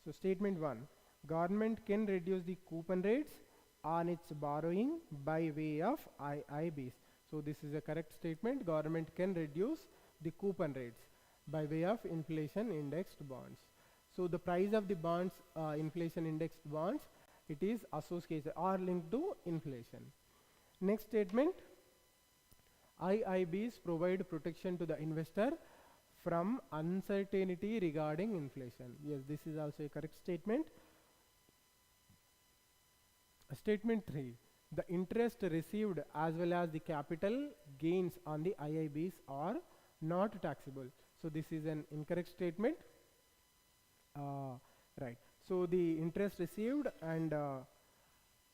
So statement 1, government can reduce the coupon rates on its borrowing by way of IBs. So this is a correct statement. Government can reduce the coupon rates by way of inflation indexed bonds. So the price of the bonds, inflation indexed bonds, it is associated or linked to inflation. Next statement, IBs provide protection to the investor from uncertainty regarding inflation. Yes, this is also a correct statement. Statement 3, the interest received as well as the capital gains on the IBs are not taxable. So this is an incorrect statement. Right. So the interest received and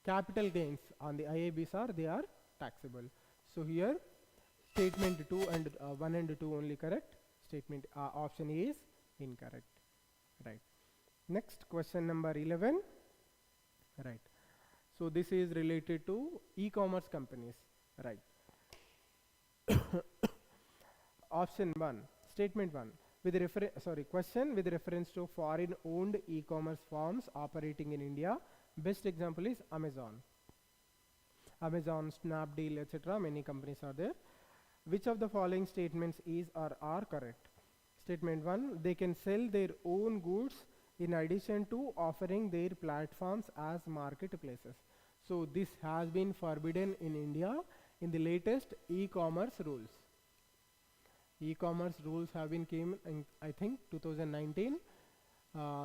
capital gains on the IBs are taxable. So here statement 2 and 1 and 2 only correct. Statement option A is incorrect. Right. Next question number 11. Right. So this is related to e-commerce companies. Right. Option 1, statement 1. Question with reference to foreign owned e-commerce firms operating in India. Best example is Amazon, Snapdeal, etc. Many companies are there. Which of the following statements is or are correct? Statement 1, they can sell their own goods in addition to offering their platforms as marketplaces. So this has been forbidden in India in the latest e-commerce rules. E-commerce rules have been came in, I think, 2019.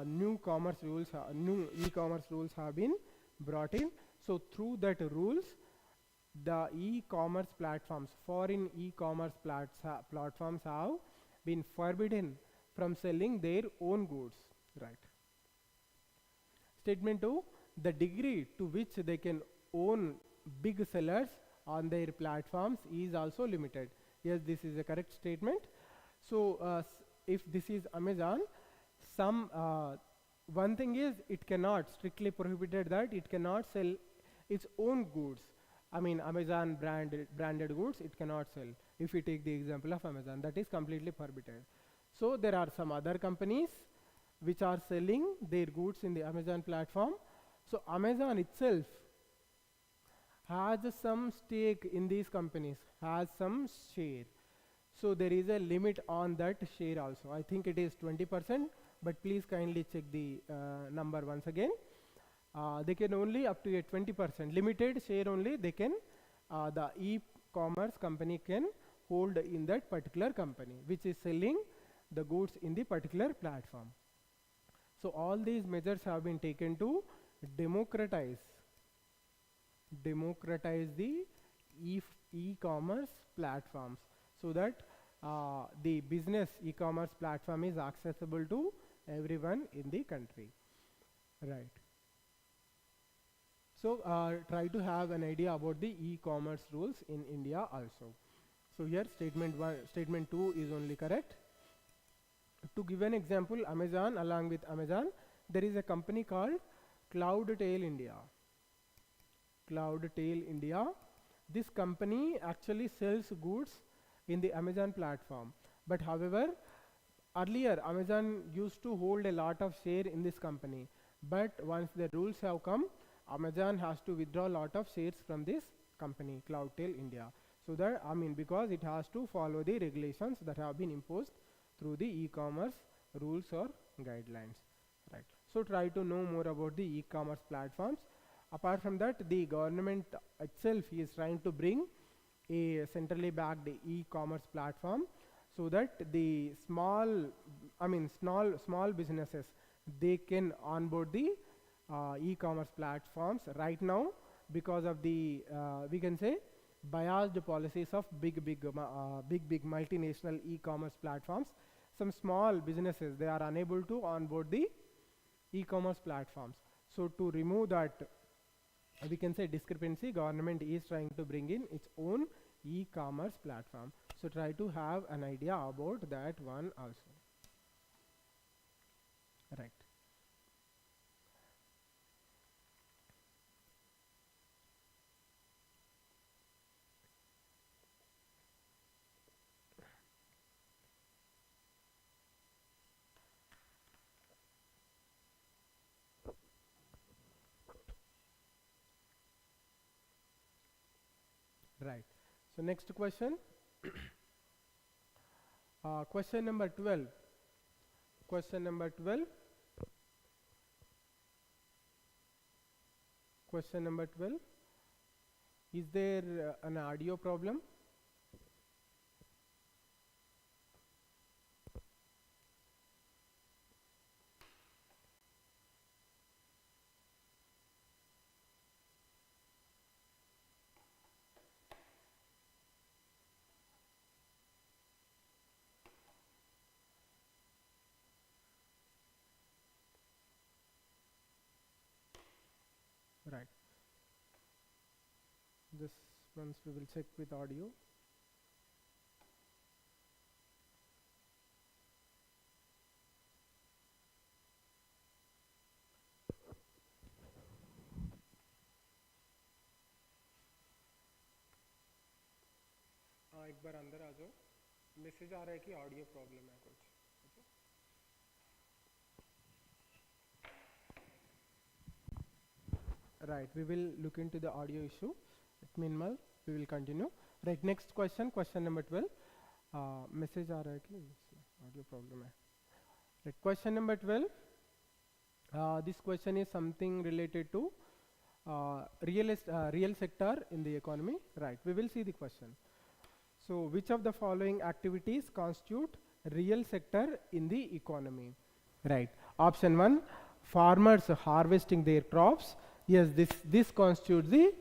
New e-commerce rules have been brought in. So through that rules, the e-commerce platforms, foreign e-commerce platforms have been forbidden from selling their own goods. Right. Statement 2, the degree to which they can own big sellers on their platforms is also limited. Yes, this is a correct statement. So if this is Amazon, one thing is it cannot, strictly prohibited that it cannot sell its own goods. I mean Amazon branded goods it cannot sell. If we take the example of Amazon, that is completely forbidden. So there are some other companies which are selling their goods in the Amazon platform. So Amazon itself has some stake in these companies, has some share. So there is a limit on that share also. I think it is 20%, but please kindly check the number once again. They can only up to a 20% limited share only they can, the e-commerce company can hold in that particular company which is selling the goods in the particular platform. So all these measures have been taken to democratize the e-commerce platforms, so that the business e-commerce platform is accessible to everyone in the country. Right. So try to have an idea about the e-commerce rules in India also. So here statement 2 is only correct. To give an example, Amazon, along with Amazon, there is a company called Cloudtail India. Cloudtail India. This company actually sells goods in the Amazon platform. But however, earlier Amazon used to hold a lot of share in this company. But once the rules have come, Amazon has to withdraw a lot of shares from this company, Cloudtail India. So that, because it has to follow the regulations that have been imposed through the e-commerce rules or guidelines. Right. So try to know more about the e-commerce platforms. Apart from that, the government itself is trying to bring a centrally backed e-commerce platform, so that the small businesses, they can onboard the e-commerce platforms. Right now, because of the we can say biased policies of big multinational e-commerce platforms, some small businesses, they are unable to onboard the e-commerce platforms. So to remove that, we can say discrepancy, government is trying to bring in its own e-commerce platform. So try to have an idea about that one also. Right. Right. So next question. Question number 12. Question number 12. Question number 12. Is there an audio problem? Right. Just once we will check with audio. एक बार अंदर आ जाओ, message आ रहा है कि audio problem है कुछ. Right, we will look into the audio issue. Meanwhile, we will continue. Right, next question, question number 12. Message आ रहा है कि audio problem है. Right, question number 12. This question is something related to real sector in the economy. Right, we will see the question. So, which of the following activities constitute real sector in the economy? Right, option 1, farmers harvesting their crops. Yes, this constitutes the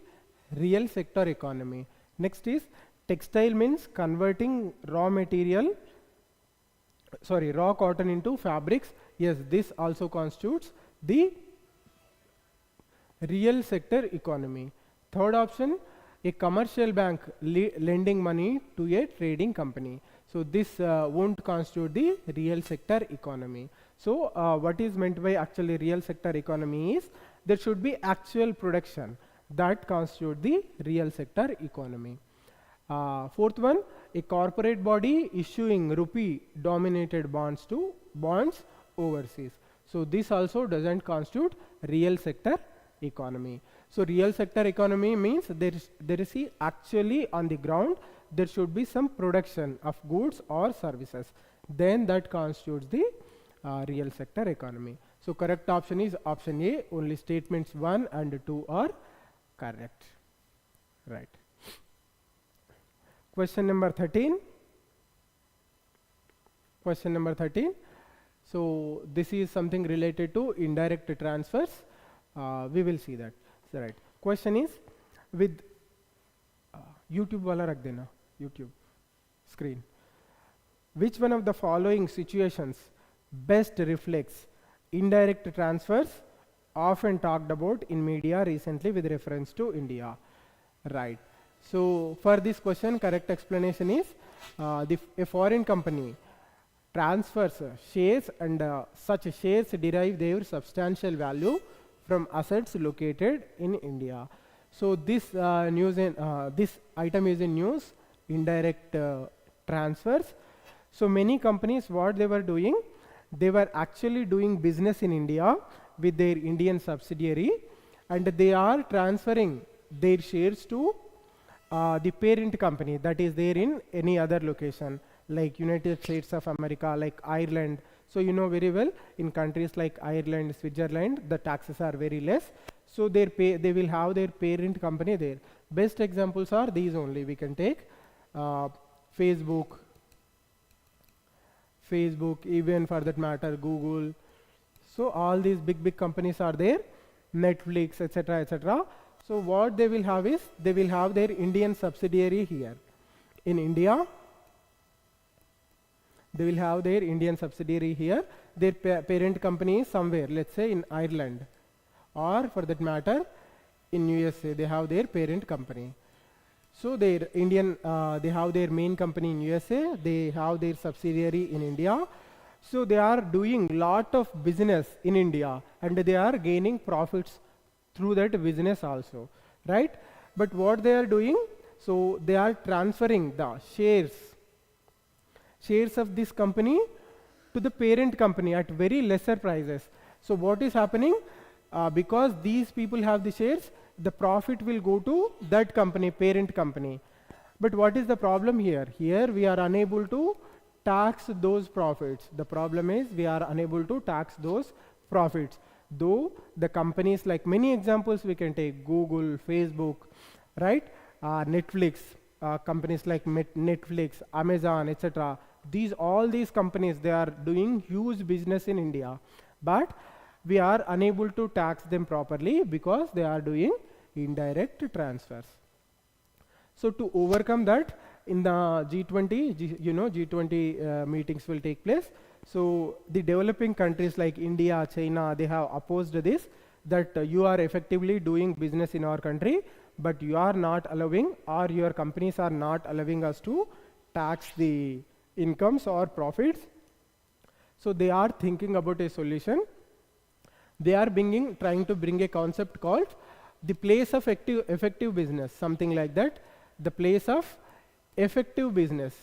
real sector economy. Next is textile means converting raw cotton into fabrics. Yes, this also constitutes the real sector economy. Third option, a commercial bank lending money to a trading company. So this won't constitute the real sector economy. So what is meant by actually real sector economy is there should be actual production that constitute the real sector economy. Fourth one, a corporate body issuing rupee dominated bonds overseas. So this also doesn't constitute real sector economy. So real sector economy means there is actually on the ground there should be some production of goods or services. Then that constitutes the real sector economy. So correct option is option A. Only statements 1 and 2 are correct. Right. Question number 13. Question number 13. So this is something related to indirect transfers. We will see that. So right. Question is with YouTube wala rakh dena, YouTube screen. Which one of the following situations best reflects indirect transfers often talked about in media recently with reference to India? Right. So for this question, correct explanation is a foreign company transfers shares and such shares derive their substantial value from assets located in India. So this this item is in news, indirect transfers. So many companies, what they were doing, they were actually doing business in India with their Indian subsidiary, and they are transferring their shares to the parent company that is there in any other location like United States of America, like Ireland. So you know very well, in countries like Ireland, Switzerland, the taxes are very less. So they will have their parent company there. Best examples are these only. We can take Facebook, even for that matter, Google. So all these big companies are there, Netflix, etc., etc. So what they will have is, they will have their Indian subsidiary here. In India, they will have their Indian subsidiary here. Their parent company is somewhere, let's say in Ireland, or for that matter, in USA, they have their parent company. So their Indian, they have their main company in USA, they have their subsidiary in India. So they are doing lot of business in India, and they are gaining profits through that business also, right? But what they are doing, so they are transferring the shares of this company to the parent company at very lesser prices. So what is happening? Because these people have the shares, the profit will go to that company, parent company. But what is the problem here? Here we are unable to tax those profits. The problem is we are unable to tax those profits. Though the companies, like many examples we can take, Google, Facebook, right? Netflix, companies like Netflix, Amazon, etc. All these companies, they are doing huge business in India, but we are unable to tax them properly because they are doing indirect transfers. So to overcome that, in the G20, G20 meetings will take place. So the developing countries like India, China, they have opposed this, that you are effectively doing business in our country, but you are not allowing, or your companies are not allowing us to tax the incomes or profits. So they are thinking about a solution. They are trying to bring a concept called the place of effective business, something like that. The place of effective business,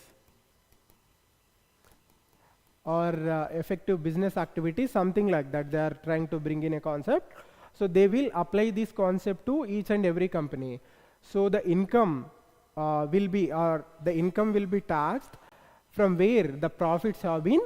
or effective business activity, something like that. They are trying to bring in a concept. So they will apply this concept to each and every company. So the income will be taxed from where the profits have been,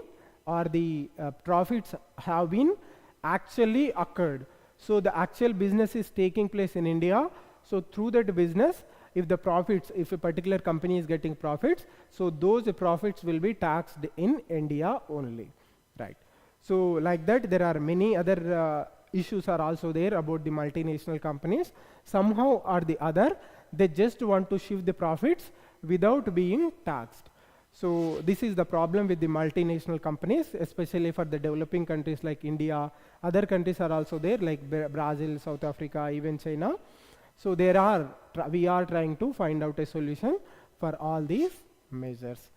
or the profits have been actually occurred. So the actual business is taking place in India. So through that business, if a particular company is getting profits, so those profits will be taxed in India only, right? So like that, there are many other issues are also there about the multinational companies. Somehow or the other, they just want to shift the profits without being taxed. So this is the problem with the multinational companies, especially for the developing countries like India. Other countries are also there, like Brazil, South Africa, even China. So we are trying to find out a solution for all these measures,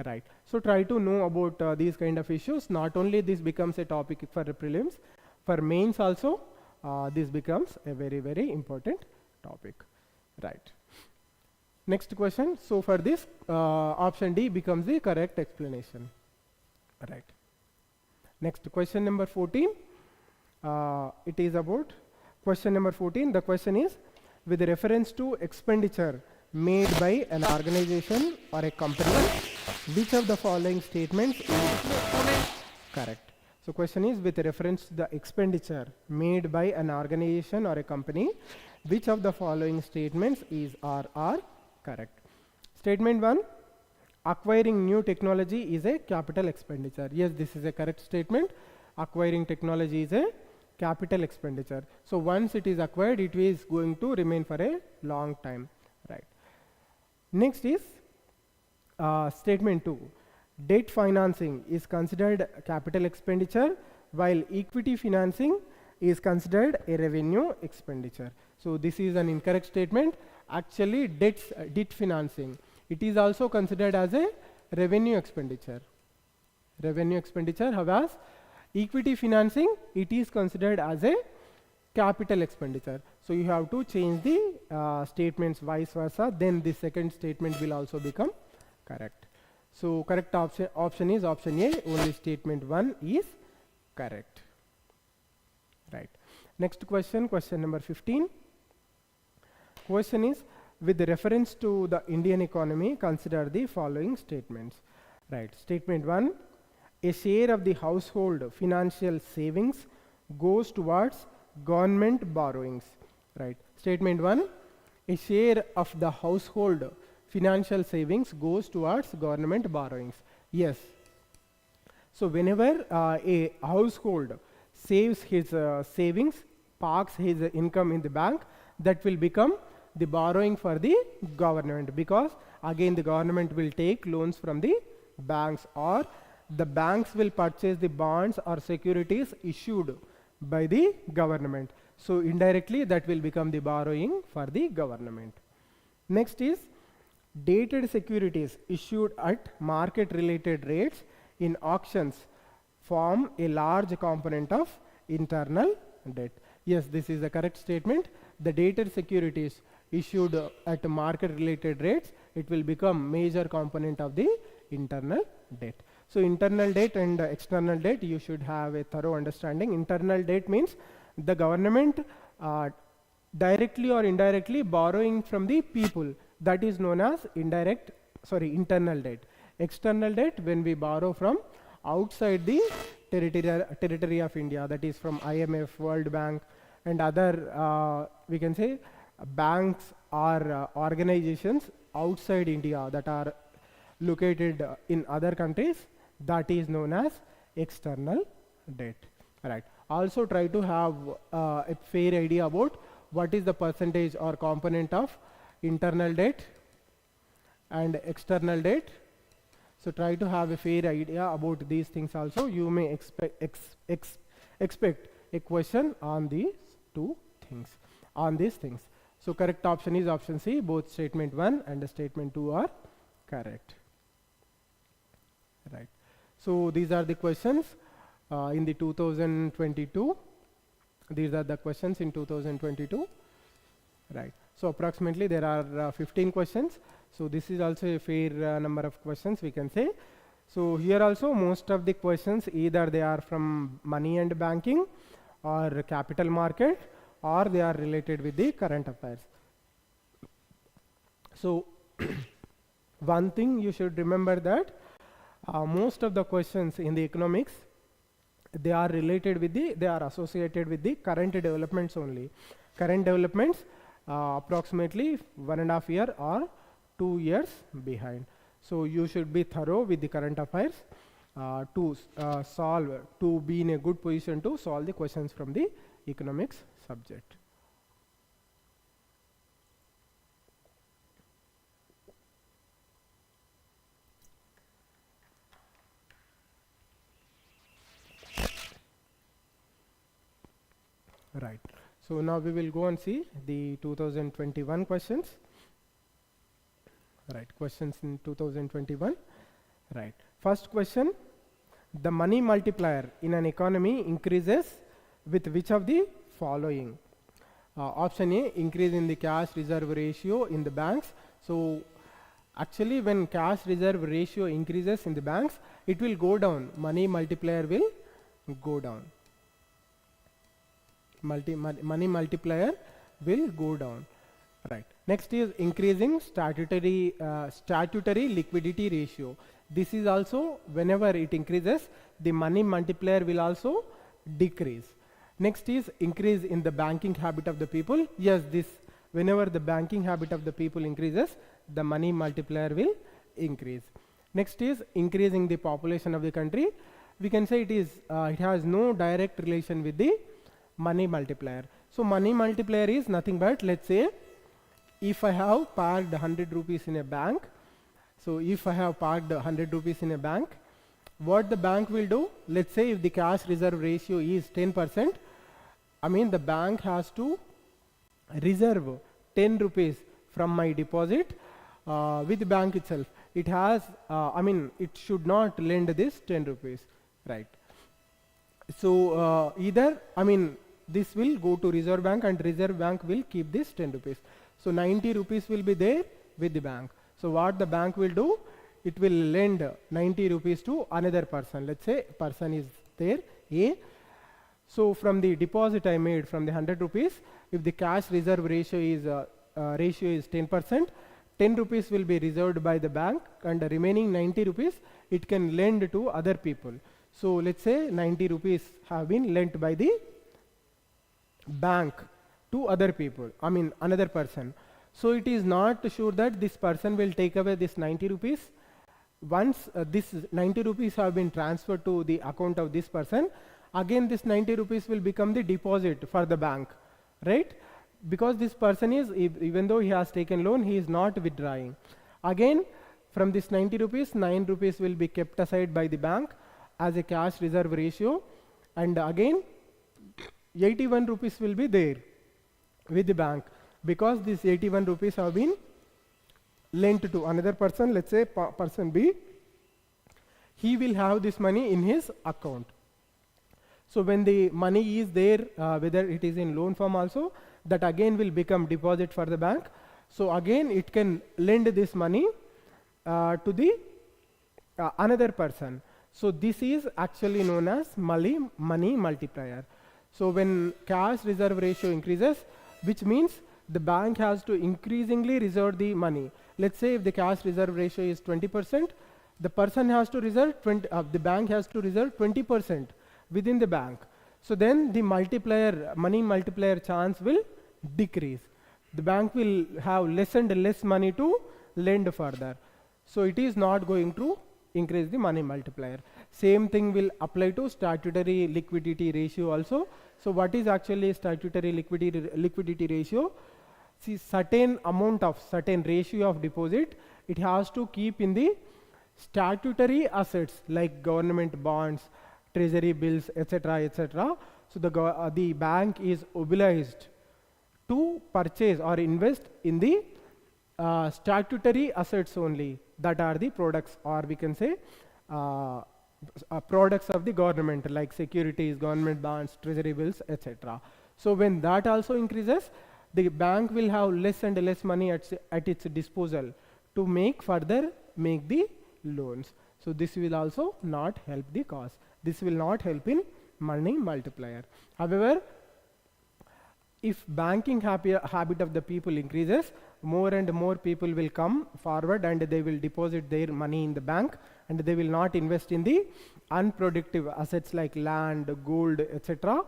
right? So try to know about these kind of issues. Not only this becomes a topic for the prelims, for mains also, this becomes a very, very important topic, right? Next question. So for this, option D becomes the correct explanation, right? Next, question number 14. It is about question number 14. The question is, with reference to expenditure made by an organization or a company, which of the following statements is correct? So question is, with reference to the expenditure made by an organization or a company, which of the following statements is or are correct? Statement 1, acquiring new technology is a capital expenditure. Yes, this is a correct statement. Acquiring technology is a capital expenditure. So once it is acquired, it is going to remain for a long time, right? Next is statement 2. Debt financing is considered capital expenditure, while equity financing is considered a revenue expenditure. So this is an incorrect statement. Actually, debt financing, it is also considered as a revenue expenditure. Revenue expenditure, whereas equity financing, it is considered as a capital expenditure. So you have to change the statements vice versa, then the second statement will also become correct. So correct option is option A, only statement 1 is correct, right? Next question, question number 15. Question is, with reference to the Indian economy, consider the following statements, right? Statement 1, a share of the household financial savings goes towards government borrowings, right? Statement 1, a share of the household financial savings goes towards government borrowings. Yes. So whenever a household saves his savings, parks his income in the bank, that will become the borrowing for the government, because again the government will take loans from the banks, or the banks will purchase the bonds or securities issued by the government. So indirectly that will become the borrowing for the government. Next is dated securities issued at market related rates in auctions form a large component of internal debt. Yes, this is the correct statement. The dated securities issued at market related rates, it will become major component of the internal debt. So internal debt and external debt, you should have a thorough understanding. Internal debt means the government directly or indirectly borrowing from the people. That is known as internal debt. External debt, when we borrow from outside the territory of India, that is from IMF, World Bank, and other we can say banks or organizations outside India that are located in other countries, that is known as external debt, right? Also try to have a fair idea about what is the percentage or component of internal debt and external debt. So try to have a fair idea about these things also. You may expect a question on these two things, on these things. So correct option is option C. Both statement 1 and statement 2 are correct, right? So these are the questions in the 2022. These are the questions in 2022, right? So approximately there are 15 questions. So this is also a fair number of questions, we can say. So here also most of the questions, either they are from money and banking or capital market, or they are related with the current affairs. So one thing you should remember that most of the questions in the economics, they are related with they are associated with the current developments only. Current developments approximately 1.5 years or 2 years behind. So you should be thorough with the current affairs to be in a good position to solve the questions from the economics subject. Right. So now we will go and see the 2021 questions. Right. Questions in 2021. Right. First question: the money multiplier in an economy increases with which of the following? Option A, increase in the cash reserve ratio in the banks. So actually when cash reserve ratio increases in the banks, it will go down. Money multiplier will go down. Money multiplier will go down, right? Next is increasing statutory liquidity ratio. This is also, whenever it increases, the money multiplier will also decrease. Next is increase in the banking habit of the people. Yes, this, whenever the banking habit of the people increases, the money multiplier will increase. Next is increasing the population of the country. We can say it has no direct relation with the money multiplier. So money multiplier is nothing but, let's say, if I have parked 100 rupees in a bank, so if I have parked 100 rupees in a bank, what the bank will do, let's say if the cash reserve ratio is 10%, I mean the bank has to reserve 10 rupees from my deposit with the bank itself. It has, it should not lend this 10 rupees, right? So either, this will go to Reserve Bank and Reserve Bank will keep this 10 rupees. So 90 rupees will be there with the bank. So what the bank will do, it will lend 90 rupees to another person. Let's say person is there, A. So from the deposit I made from the 100 rupees, if the cash reserve ratio is 10%, 10 rupees will be reserved by the bank and the remaining 90 rupees it can lend to other people. So let's say 90 rupees have been lent by the bank to other people, I mean another person. So it is not sure that this person will take away this 90 rupees. Once this 90 rupees have been transferred to the account of this person, again this 90 rupees will become the deposit for the bank, right? Because this person is, even though he has taken loan, he is not withdrawing. Again, from this 90 rupees, 9 rupees will be kept aside by the bank as a cash reserve ratio, and again 81 rupees will be there with the bank, because this 81 rupees have been lent to another person. Let's say person B, he will have this money in his account. So when the money is there, whether it is in loan form also, that again will become deposit for the bank. So again it can lend this money to the another person. So this is actually known as money multiplier. So when cash reserve ratio increases, which means the bank has to increasingly reserve the money. Let's say if the cash reserve ratio is 20%, the person has to reserve the bank has to reserve 20% within the bank. So then the money multiplier chance will decrease. The bank will have less and less money to lend further. So it is not going to increase the money multiplier. Same thing will apply to statutory liquidity ratio also. So what is actually statutory liquidity ratio? See, certain ratio of deposit, it has to keep in the statutory assets like government bonds, treasury bills, etc., etc. So the bank is obliged to purchase or invest in the statutory assets only, that are the products, or we can say products of the government like securities, government bonds, treasury bills, etc. So when that also increases, the bank will have less and less money at its disposal to make the loans. So this will also not help the cause. This will not help in money multiplier. However, if banking habit of the people increases, more and more people will come forward and they will deposit their money in the bank, and they will not invest in the unproductive assets like land, gold, etc.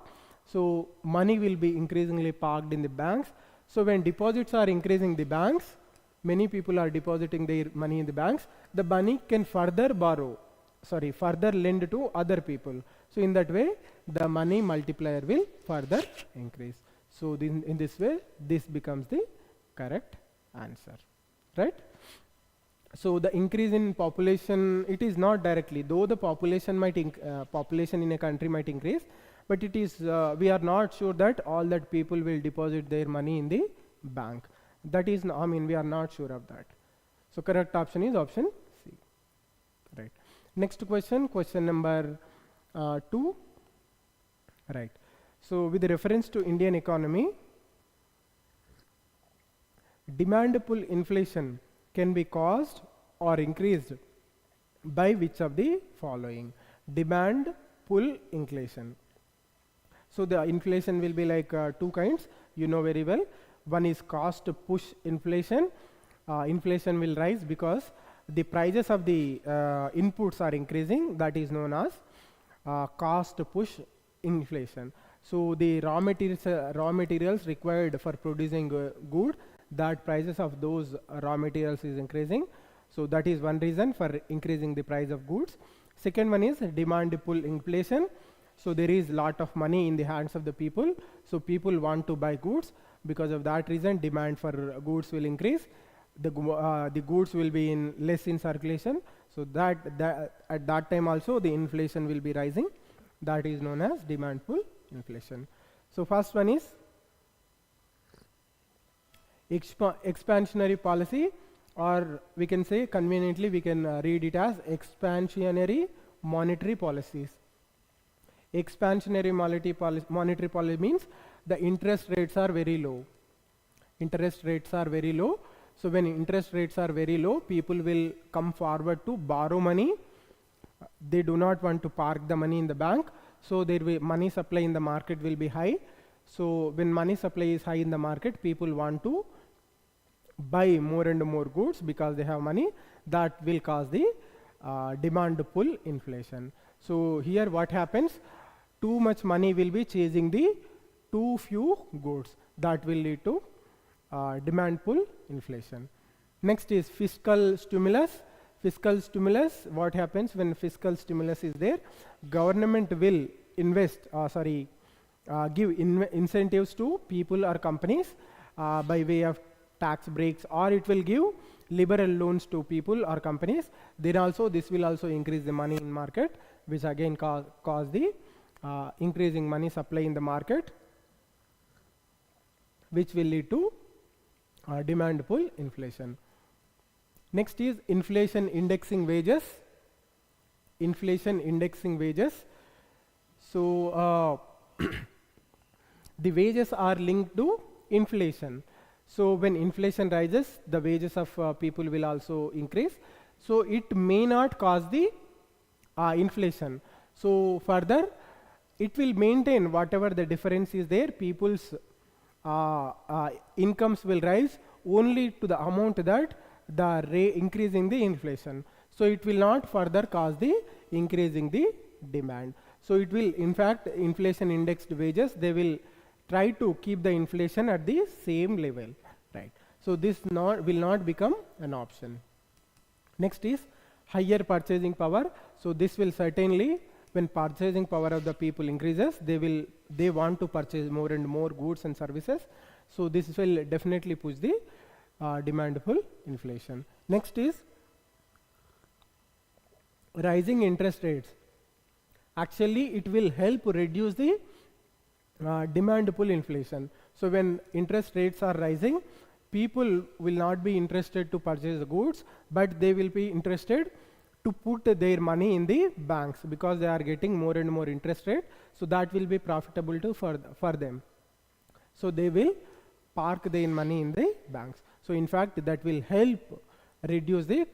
So money will be increasingly parked in the banks. So when deposits are increasing the banks, many people are depositing their money in the banks, the money can further lend to other people. So in that way, the money multiplier will further increase. So in this way, this becomes the correct answer, right? So the increase in population, it is not directly, though the population in a country might increase, but it is we are not sure that all that people will deposit their money in the bank. That is, we are not sure of that. So correct option is option C, right? Next question number 2, right? So with reference to Indian economy, demand pull inflation can be caused or increased by which of the following? Demand pull inflation. So the inflation will be like two kinds, you know very well. One is cost push inflation. Inflation will rise because the prices of the inputs are increasing. That is known as cost push inflation. So the raw materials required for producing good, that prices of those raw materials is increasing. So that is one reason for increasing the price of goods. Second one is demand pull inflation. So there is lot of money in the hands of the people. So people want to buy goods. Because of that reason, demand for goods will increase. The goods will be less in circulation. So that at that time also the inflation will be rising. That is known as demand pull inflation. So first one is expansionary policy, or we can say conveniently we can read it as expansionary monetary policies. Expansionary monetary policy means the interest rates are very low. Interest rates are very low. So when interest rates are very low, people will come forward to borrow money. They do not want to park the money in the bank. So there will money supply in the market will be high. So when money supply is high in the market, people want to buy more and more goods because they have money. That will cause the demand pull inflation. So here what happens? Too much money will be chasing the too few goods. That will lead to demand pull inflation. Next is fiscal stimulus. Fiscal stimulus, what happens when fiscal stimulus is there? Government will invest, give incentives to people or companies by way of tax breaks, or it will give liberal loans to people or companies. Then also this will also increase the money in market, which again cause the increasing money supply in the market, which will lead to demand pull inflation. Next is inflation indexing wages. Inflation indexing wages. So the wages are linked to inflation. So when inflation rises, the wages of people will also increase. So it may not cause the inflation. So further, it will maintain whatever the difference is there. People's incomes will rise only to the amount that the increasing the inflation. So it will not further cause the increasing the demand. So it will, in fact, inflation indexed wages, they will try to keep the inflation at the same level, right? So this will not become an option. Next is higher purchasing power. So this will certainly, when purchasing power of the people increases, they want to purchase more and more goods and services. So this will definitely push the demand pull inflation. Next is rising interest rates. Actually, it will help reduce the demand pull inflation. So when interest rates are rising, people will not be interested to purchase the goods, but they will be interested to put their money in the banks because they are getting more and more interest rate. So that will be profitable for them. So they will park their money in the banks. So in fact, that will help reduce the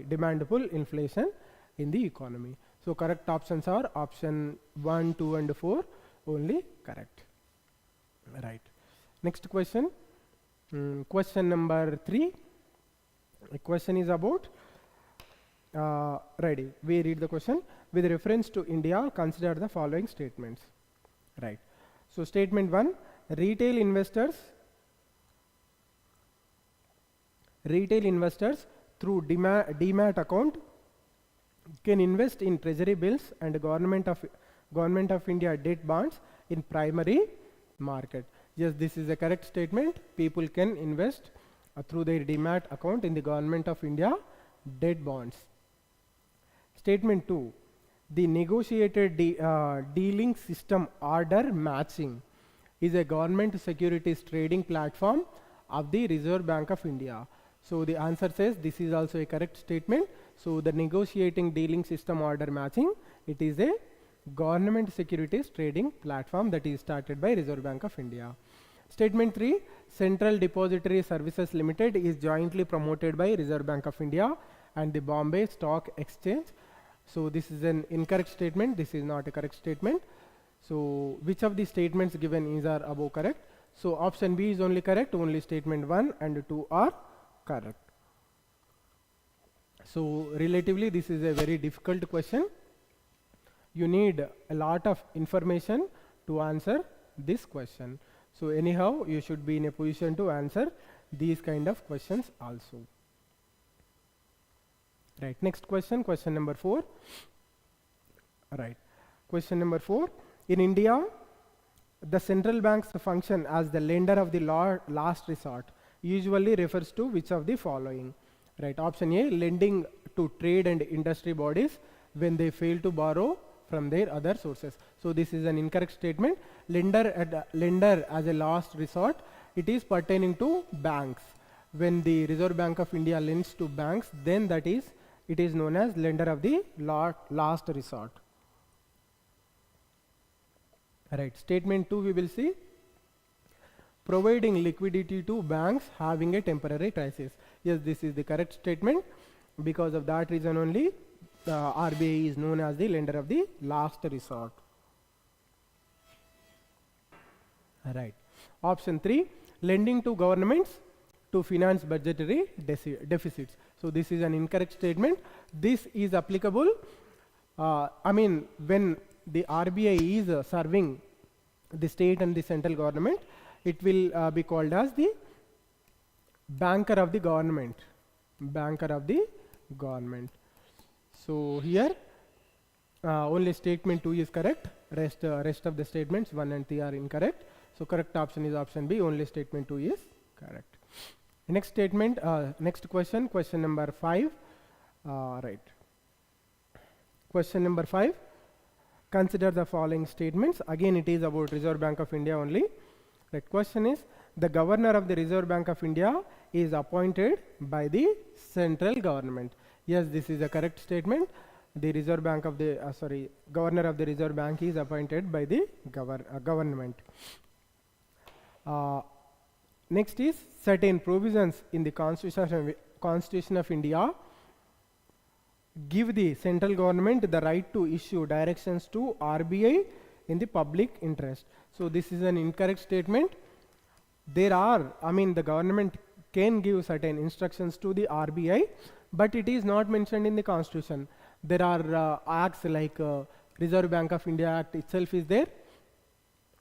demand pull inflation in the economy. So correct options are option 1, 2 and 4 only correct. Right. Next question. Question number 3. The question is about, ready. We read the question. With reference to India, consider the following statements. Right. So statement 1, retail investors through demat account can invest in treasury bills and government of India debt bonds in primary market. Yes, this is a correct statement. People can invest through their demat account in the government of India debt bonds. Statement 2, the negotiated dealing system order matching is a government securities trading platform of the Reserve Bank of India. So the answer says this is also a correct statement. So the negotiating dealing system order matching, it is a government securities trading platform that is started by Reserve Bank of India. Statement 3, Central Depository Services Limited is jointly promoted by Reserve Bank of India and the Bombay Stock Exchange. So this is an incorrect statement. This is not a correct statement. So which of the statements given are above correct? So option B is only correct. Only statement 1 and 2 are correct. So relatively this is a very difficult question. You need a lot of information to answer this question. So anyhow, you should be in a position to answer these kind of questions also. Right, next question, question number 4. Right, question number 4. In India, the central bank's function as the lender of the last resort usually refers to which of the following? Right, option A, lending to trade and industry bodies when they fail to borrow from their other sources. So this is an incorrect statement. Lender as a last resort, it is pertaining to banks. When the Reserve Bank of India lends to banks, then it is known as lender of the last resort. Right, statement 2 we will see. Providing liquidity to banks having a temporary crisis. Yes, this is the correct statement. Because of that reason only, RBI is known as the lender of the last resort. Right. Option 3, lending to governments to finance budgetary deficits. So this is an incorrect statement. This is applicable I mean, when the RBI is serving the state and the central government, it will be called as the banker of the government. Banker of the government. So here only statement 2 is correct. Rest of the statements 1 and 3 are incorrect. So correct option is option B. Only statement 2 is correct. Next statement. Next question. Question number 5. Right. Question number 5. Consider the following statements. Again, it is about Reserve Bank of India only. The question is, the governor of the Reserve Bank of India is appointed by the central government. Yes, this is a correct statement. The Reserve Bank of the governor of the Reserve Bank is appointed by the government. Next is, certain provisions in the Constitution of India give the central government the right to issue directions to RBI in the public interest. So this is an incorrect statement. There are, I mean, the government can give certain instructions to the RBI, but it is not mentioned in the Constitution. There are acts like Reserve Bank of India Act itself is there.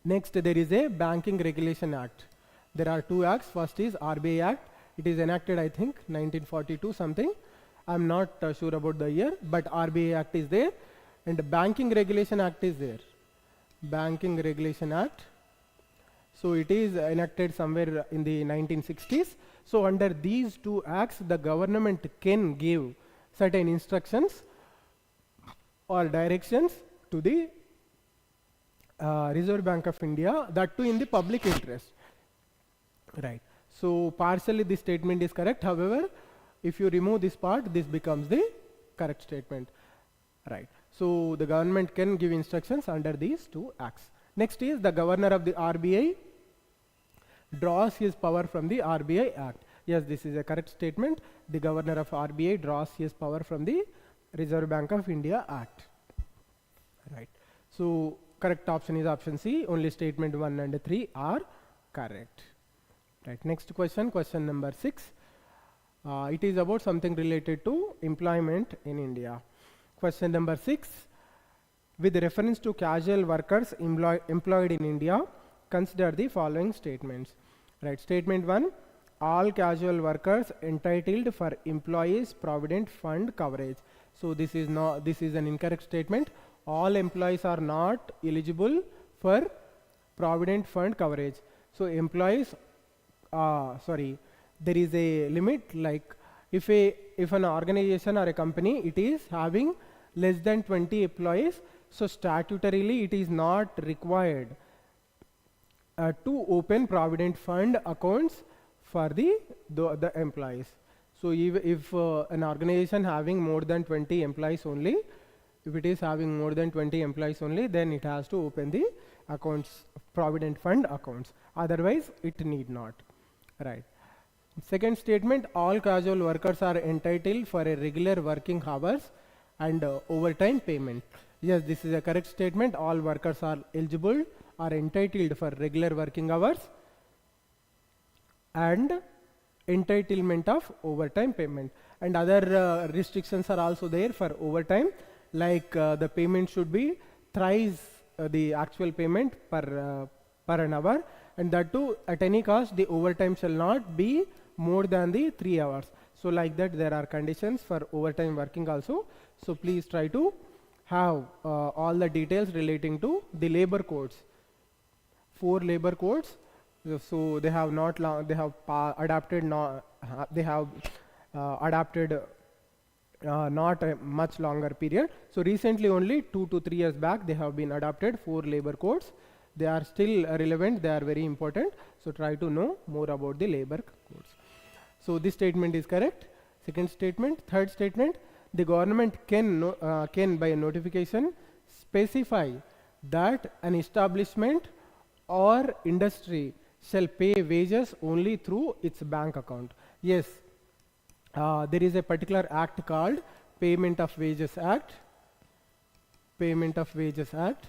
Next, there is a Banking Regulation Act. There are 2 acts. First is RBI Act. It is enacted, I think, 1942 something. I'm not sure about the year, but RBI Act is there, and the Banking Regulation Act is there. Banking Regulation Act. So it is enacted somewhere in the 1960s. So under these 2 acts, the government can give certain instructions or directions to the Reserve Bank of India, that too in the public interest. Right. So partially this statement is correct. However, if you remove this part, this becomes the correct statement. Right. So the government can give instructions under these 2 acts. Next is, the governor of the RBI draws his power from the RBI Act. Yes, this is a correct statement. The governor of RBI draws his power from the Reserve Bank of India Act. Right. So correct option is option C. Only statement 1 and 3 are correct. Right. Next question. Question number 6. It is about something related to employment in India. Question number 6. With reference to casual workers employed in India, consider the following statements. Right. Statement 1. All casual workers entitled for employees provident fund coverage. So this is an incorrect statement. All employees are not eligible for provident fund coverage. So employees, there is a limit, like if an organization or a company, it is having less than 20 employees, so statutorily it is not required to open provident fund accounts for the employees. So if an organization having more than 20 employees only, if it is having more than 20 employees only, then it has to open the accounts, provident fund accounts. Otherwise, it need not. Right. Second statement, all casual workers are entitled for a regular working hours and overtime payment. Yes, this is a correct statement. All workers are eligible, are entitled for regular working hours and entitlement of overtime payment. And other restrictions are also there for overtime, like the payment should be thrice the actual payment per an hour, and that too at any cost the overtime shall not be more than the 3 hours. So like that, there are conditions for overtime working also. So please try to have all the details relating to the labor codes. 4 labor codes. So they have not long, they have adapted not a much longer period. So recently, only 2 to 3 years back, they have been adopted 4 labor codes. They are still relevant. They are very important. So try to know more about the labor codes. So this statement is correct. Second statement. Third statement, the government can by notification specify that an establishment or industry shall pay wages only through its bank account. Yes, there is a particular act called Payment of Wages Act. Payment of Wages Act.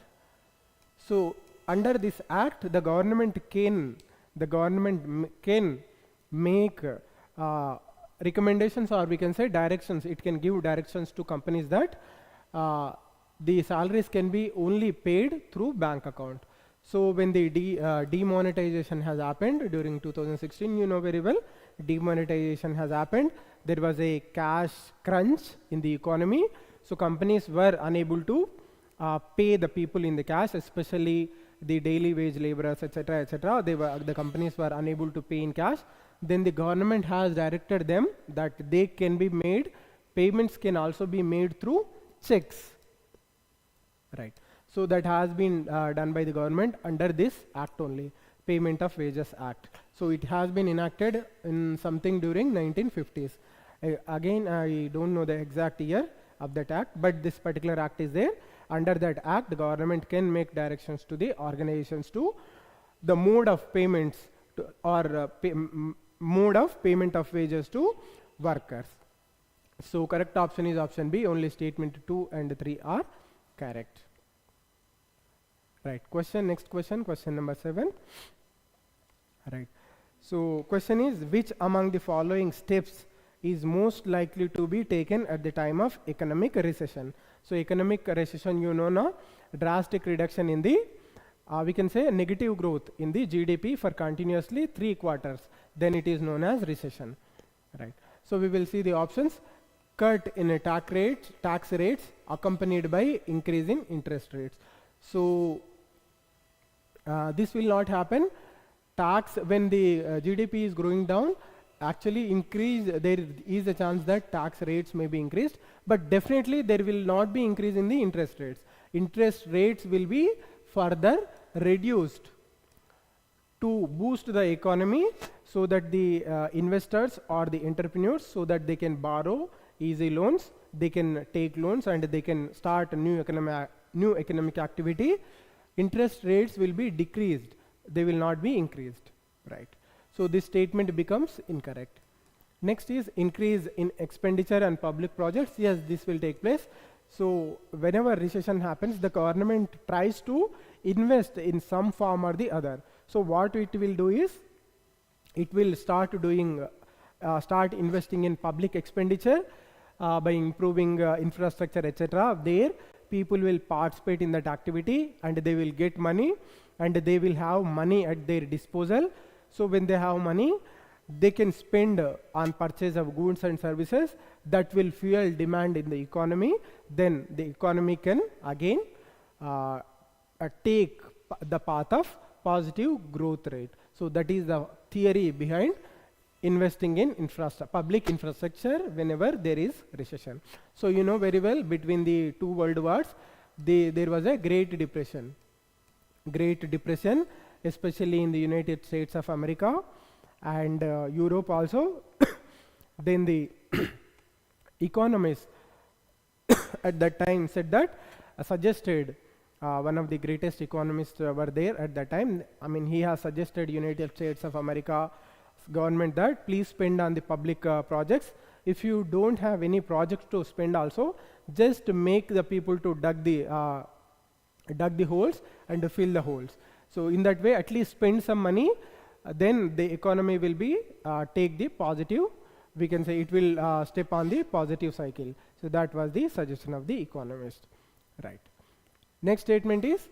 So under this act, the government can make recommendations, or we can say directions. It can give directions to companies that the salaries can be only paid through bank account. So when the demonetization has happened during 2016, you know very well, demonetization has happened. There was a cash crunch in the economy. So companies were unable to pay the people in the cash, especially the daily wage laborers, etc., etc. The companies were unable to pay in cash. Then the government has directed them that they can be made, payments can also be made through checks, right? So that has been done by the government under this act only, Payment of Wages Act. So it has been enacted in something during 1950s. Again, I don't know the exact year of that act, but this particular act is there. Under that act, the government can make directions to the organizations to the mode of payments to, or mode of payment of wages to workers. So correct option is option B. Only statement 2 and 3 are correct. Right. Next question number 7. Right. So question is, which among the following steps is most likely to be taken at the time of economic recession? So economic recession, you know now, drastic reduction in the, we can say negative growth in the GDP for continuously 3 quarters. Then it is known as recession. Right. So we will see the options. Cut in tax rates accompanied by increase in interest rates. So this will not happen. Tax, when the GDP is growing down, actually increase, there is a chance that tax rates may be increased, but definitely there will not be increase in the interest rates. Interest rates will be further reduced to boost the economy, so that the investors or the entrepreneurs, so that they can borrow easy loans, they can take loans and they can start a new economic activity. Interest rates will be decreased, they will not be increased, right? So this statement becomes incorrect. Next is increase in expenditure on public projects. Yes, this will take place. So whenever recession happens, the government tries to invest in some form or the other. So what it will do is, it will start investing in public expenditure by improving infrastructure, etc. There people will participate in that activity and they will get money, and they will have money at their disposal. So when they have money, they can spend on purchase of goods and services that will fuel demand in the economy. Then the economy can again take the path of positive growth rate. So that is the theory behind investing in public infrastructure whenever there is recession. So you know very well, between the 2 world wars, there was a Great Depression. Great Depression, especially in the United States of America and Europe also. Then the economists at that time said that, suggested, one of the greatest economists were there at that time. I mean, he has suggested United States of America government that please spend on the public projects. If you don't have any projects to spend also, just make the people to dug the holes and fill the holes. So in that way, at least spend some money, then the economy will be take the positive, we can say it will step on the positive cycle. So that was the suggestion of the economist, right? Next statement is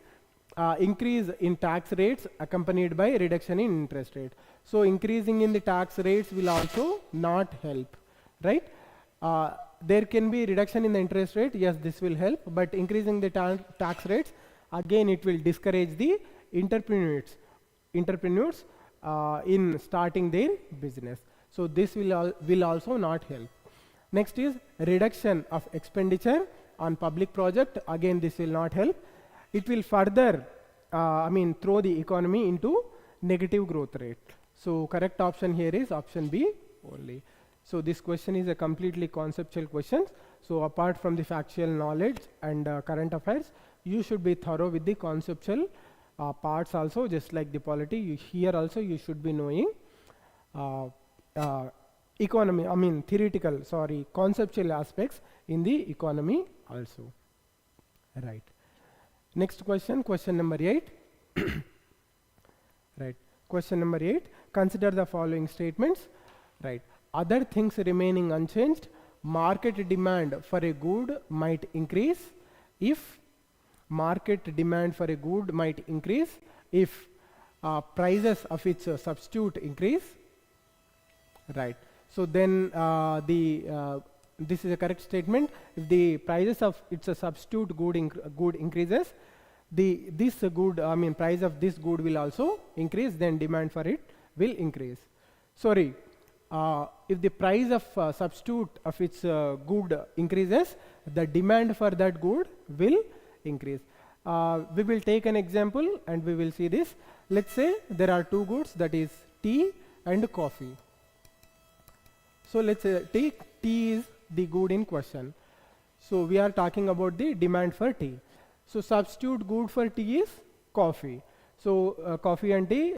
increase in tax rates accompanied by reduction in interest rate. So increasing in the tax rates will also not help, right? There can be reduction in the interest rate, yes, this will help, but increasing the tax rates, again it will discourage the entrepreneurs in starting their business. So this will also not help. Next is reduction of expenditure on public project. Again, this will not help. It will further, throw the economy into negative growth rate. So correct option here is option B only. So this question is a completely conceptual question. So apart from the factual knowledge and current affairs, you should be thorough with the conceptual parts also, just like the polity. Here also you should be knowing conceptual aspects in the economy also. Right. Next question, question number 8. Right. Question number 8. Consider the following statements. Right. Other things remaining unchanged, market demand for a good might increase if market demand for a good might increase if prices of its substitute increase. Right. So then this is a correct statement. If the prices of its substitute good increases, price of this good will also increase, then demand for it will increase. Sorry, if the price of substitute of its good increases, the demand for that good will increase. We will take an example and we will see this. Let's say there are two goods, that is tea and coffee. So let's say tea is the good in question. So we are talking about the demand for tea. So substitute good for tea is coffee. So coffee and tea,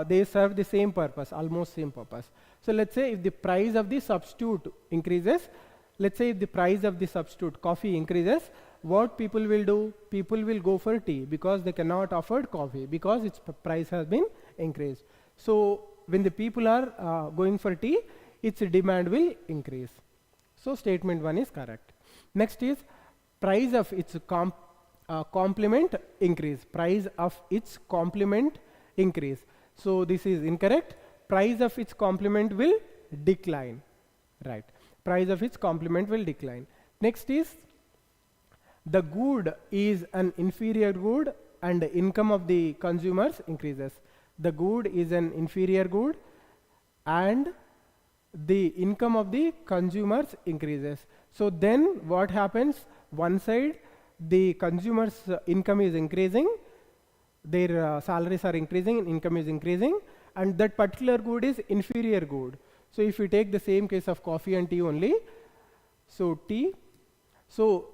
they serve the same purpose, almost same purpose. So let's say if the price of the substitute increases, let's say if the price of the substitute coffee increases, what people will do? People will go for tea because they cannot afford coffee because its price has been increased. So when the people are going for tea, its demand will increase. So statement 1 is correct. Next is price of its complement increase. Price of its complement increase. So this is incorrect. Price of its complement will decline. Right. Price of its complement will decline. Next is the good is an inferior good and the income of the consumers increases. The good is an inferior good and the income of the consumers increases. So then what happens? One side, the consumers' income is increasing, their salaries are increasing, income is increasing, and that particular good is inferior good. So if we take the same case of coffee and tea only, so tea, so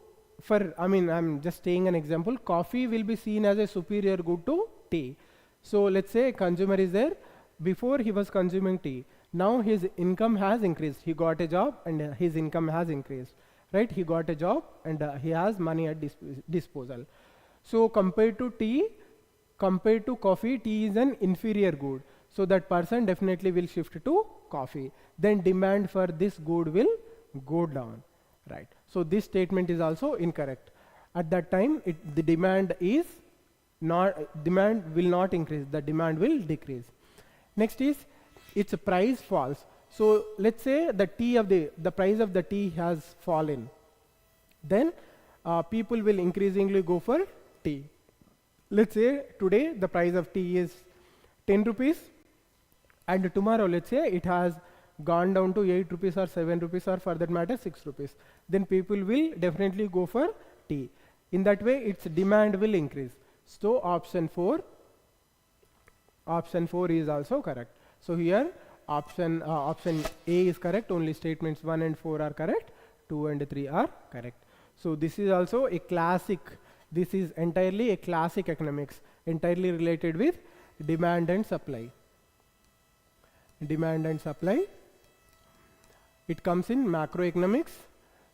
I'm just taking an example, coffee will be seen as a superior good to tea. So let's say a consumer is there, before he was consuming tea, now his income has increased. He got a job and his income has increased. Right? He got a job and he has money at disposal. So compared to coffee, tea is an inferior good. So that person definitely will shift to coffee. Then demand for this good will go down. Right? So this statement is also incorrect. At that time, the demand will not increase. The demand will decrease. Next is its price falls. So let's say the price of the tea has fallen. Then people will increasingly go for tea. Let's say today the price of tea is 10 rupees and tomorrow let's say it has gone down to 8 rupees or 7 rupees or for that matter 6 rupees. Then people will definitely go for tea. In that way its demand will increase. So option 4 is also correct. So here option A is correct, only statements 1 and 4 are correct, 2 and 3 are correct. So this is also a classic, this is entirely a classic economics, entirely related with demand and supply. Demand and supply. It comes in macroeconomics.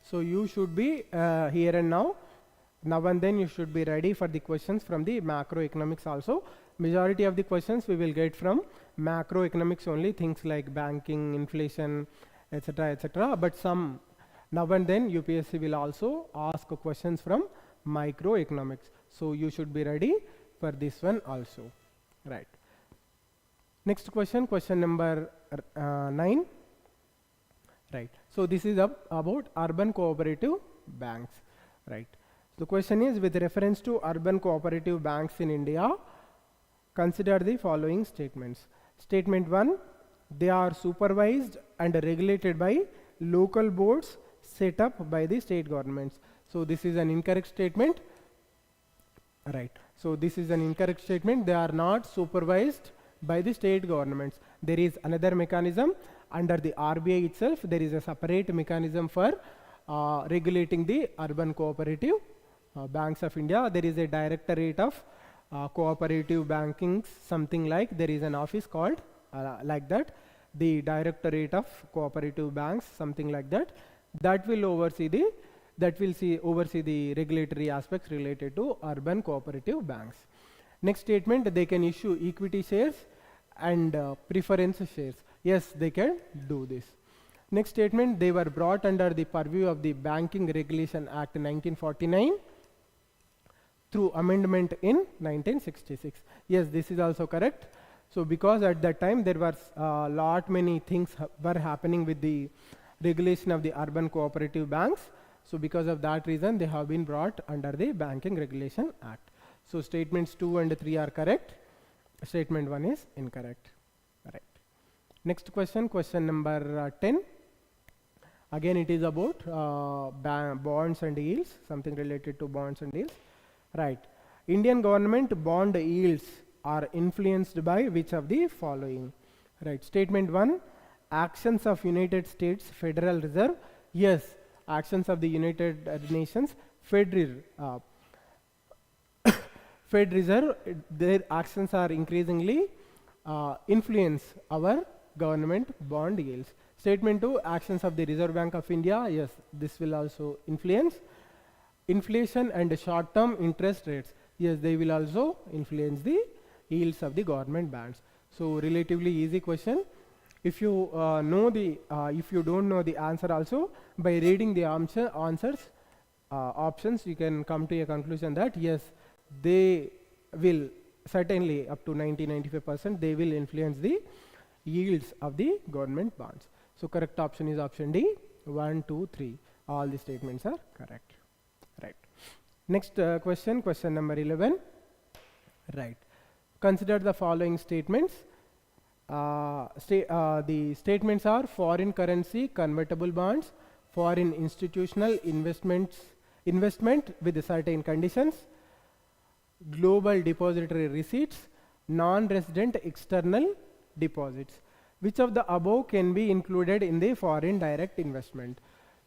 So you should be here and now and then you should be ready for the questions from the macroeconomics also. Majority of the questions we will get from macroeconomics only, things like banking, inflation, etc. But some now and then UPSC will also ask questions from microeconomics. So you should be ready for this one also. Right. Next question, question number 9. Right. So this is about urban cooperative banks. Right. The question is, with reference to urban cooperative banks in India, consider the following statements. Statement 1, they are supervised and regulated by local boards set up by the state governments. So this is an incorrect statement. Right. So this is an incorrect statement. They are not supervised by the state governments. There is another mechanism under the RBI itself. There is a separate mechanism for regulating the urban cooperative banks of India. There is a directorate of cooperative banking, something like, there is an office called like that, the directorate of cooperative banks, something like that. That will oversee the regulatory aspects related to urban cooperative banks. Next statement, they can issue equity shares and preference shares. Yes, they can do this. Next statement, they were brought under the purview of the Banking Regulation Act 1949. through amendment in 1966. Yes, this is also correct. So because at that time there was lot many things were happening with the regulation of the urban cooperative banks. So because of that reason they have been brought under the Banking Regulation Act. So statements 2 and 3 are correct. Statement 1 is incorrect. Right. Next question, question number 10. Again it is about bonds and yields, something related to bonds and yields. Right. Indian government bond yields are influenced by which of the following? Right. Statement 1, actions of United States Federal Reserve. Yes, actions of the United Nations Fed Reserve, their actions are increasingly influence our government bond yields. Statement 2, actions of the Reserve Bank of India. Yes, this will also influence. Inflation and short-term interest rates. Yes, they will also influence the yields of the government bonds. So relatively easy question. If you if you don't know the answer also, by reading the options, you can come to a conclusion that yes, they will certainly up to 90-95% they will influence the yields of the government bonds. So correct option is option D. 1, 2, 3. All the statements are correct. Right. Next question, question number 11. Right. Consider the following statements. The statements are foreign currency convertible bonds, foreign institutional investment with certain conditions, global depository receipts, non-resident external deposits. Which of the above can be included in the foreign direct investment?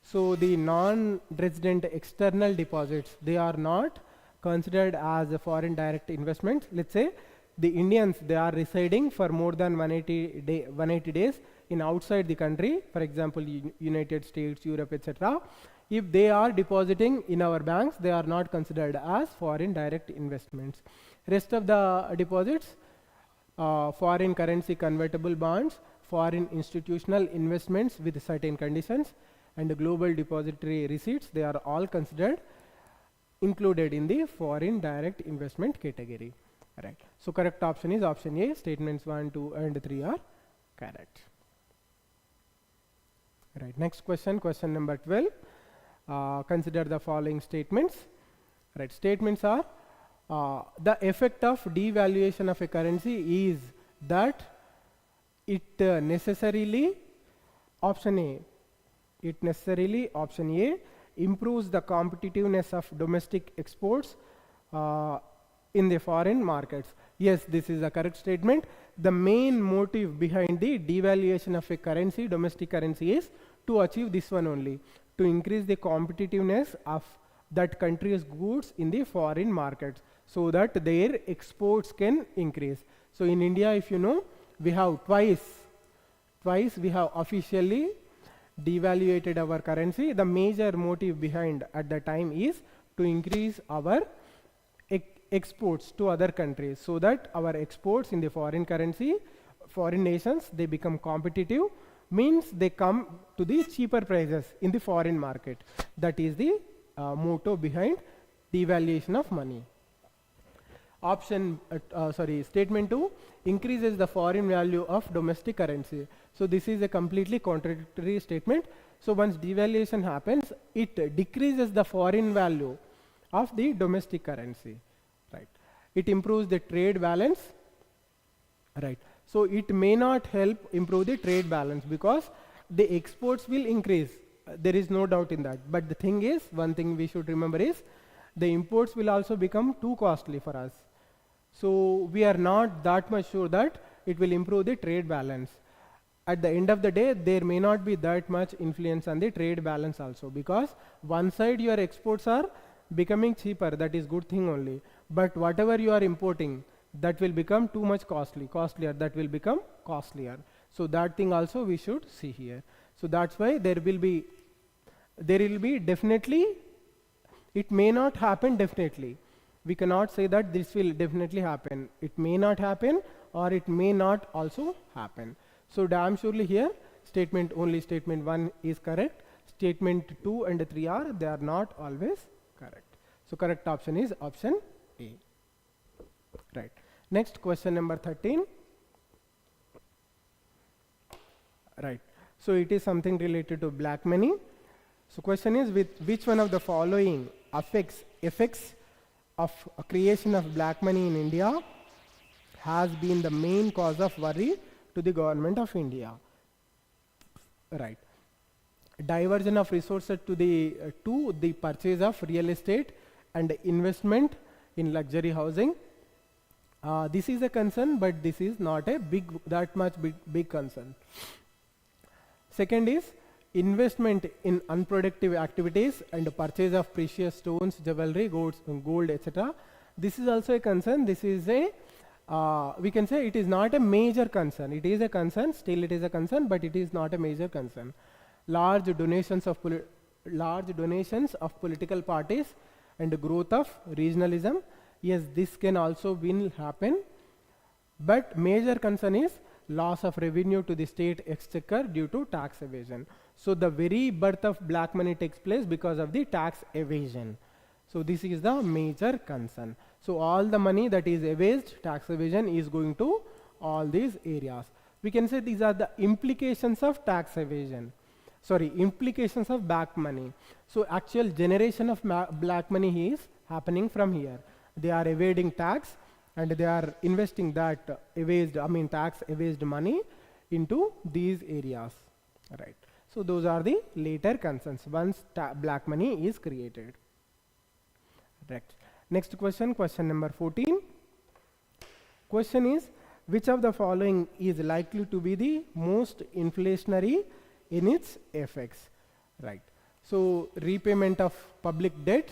So the non-resident external deposits, they are not considered as a foreign direct investment. Let's say the Indians, they are residing for more than 180 days in outside the country, for example, United States, Europe, etc. If they are depositing in our banks, they are not considered as foreign direct investments. Rest of the deposits, foreign currency convertible bonds, foreign institutional investments with certain conditions, and the global depository receipts, they are all considered included in the foreign direct investment category. Right. So correct option is option A. Statements 1, 2, and 3 are correct. Right. Next question, question number 12. Consider the following statements. Right. Statements are the effect of devaluation of a currency is that it necessarily, option A, option A, improves the competitiveness of domestic exports in the foreign markets. Yes, this is a correct statement. The main motive behind the devaluation of a currency, domestic currency, is to achieve this one only, to increase the competitiveness of that country's goods in the foreign markets so that their exports can increase. So in India, if you know, we have twice we have officially devaluated our currency. The major motive behind at the time is to increase our exports to other countries so that our exports in the foreign currency, foreign nations, they become competitive, means they come to the cheaper prices in the foreign market. That is the motto behind devaluation of money. Statement 2 increases the foreign value of domestic currency. So this is a completely contradictory statement. So once devaluation happens, it decreases the foreign value of the domestic currency. Right. It improves the trade balance. Right. So it may not help improve the trade balance because the exports will increase. There is no doubt in that. But the thing is, one thing we should remember is the imports will also become too costly for us. So we are not that much sure that it will improve the trade balance. At the end of the day, there may not be that much influence on the trade balance also, because one side your exports are becoming cheaper, that is good thing only. But whatever you are importing, that will become too much costlier, that will become costlier. So that thing also we should see here. So that's why there will be definitely, it may not happen definitely. We cannot say that this will definitely happen. It may not happen or it may not also happen. So damn surely here, statement 1 is correct. Statement 2 and 3 they are not always correct. So correct option is option Right. Next, question number 13. Right. So it is something related to black money. So question is, with which one of the following effects of a creation of black money in India has been the main cause of worry to the government of India? Right. Diversion of resources to the purchase of real estate and investment in luxury housing. This is a concern, but this is not a big concern. Second is investment in unproductive activities and purchase of precious stones, jewelry, gold, etc. This is also a concern. This is a we can say it is not a major concern. It is a concern, still it is a concern, but it is not a major concern. Large donations of political parties and growth of regionalism. Yes, this can also happen, but major concern is loss of revenue to the state exchequer due to tax evasion. So the very birth of black money takes place because of the tax evasion. So this is the major concern. So all the money that is evaded, tax evasion, is going to all these areas. We can say these are the implications of tax evasion. Sorry, implications of black money. So actual generation of black money is happening from here. They are evading tax and they are investing that tax evaded money into these areas. Right. So those are the later concerns once black money is created. Right. Next question, question number 14. Question is, which of the following is likely to be the most inflationary in its effects? Right. So repayment of public debt.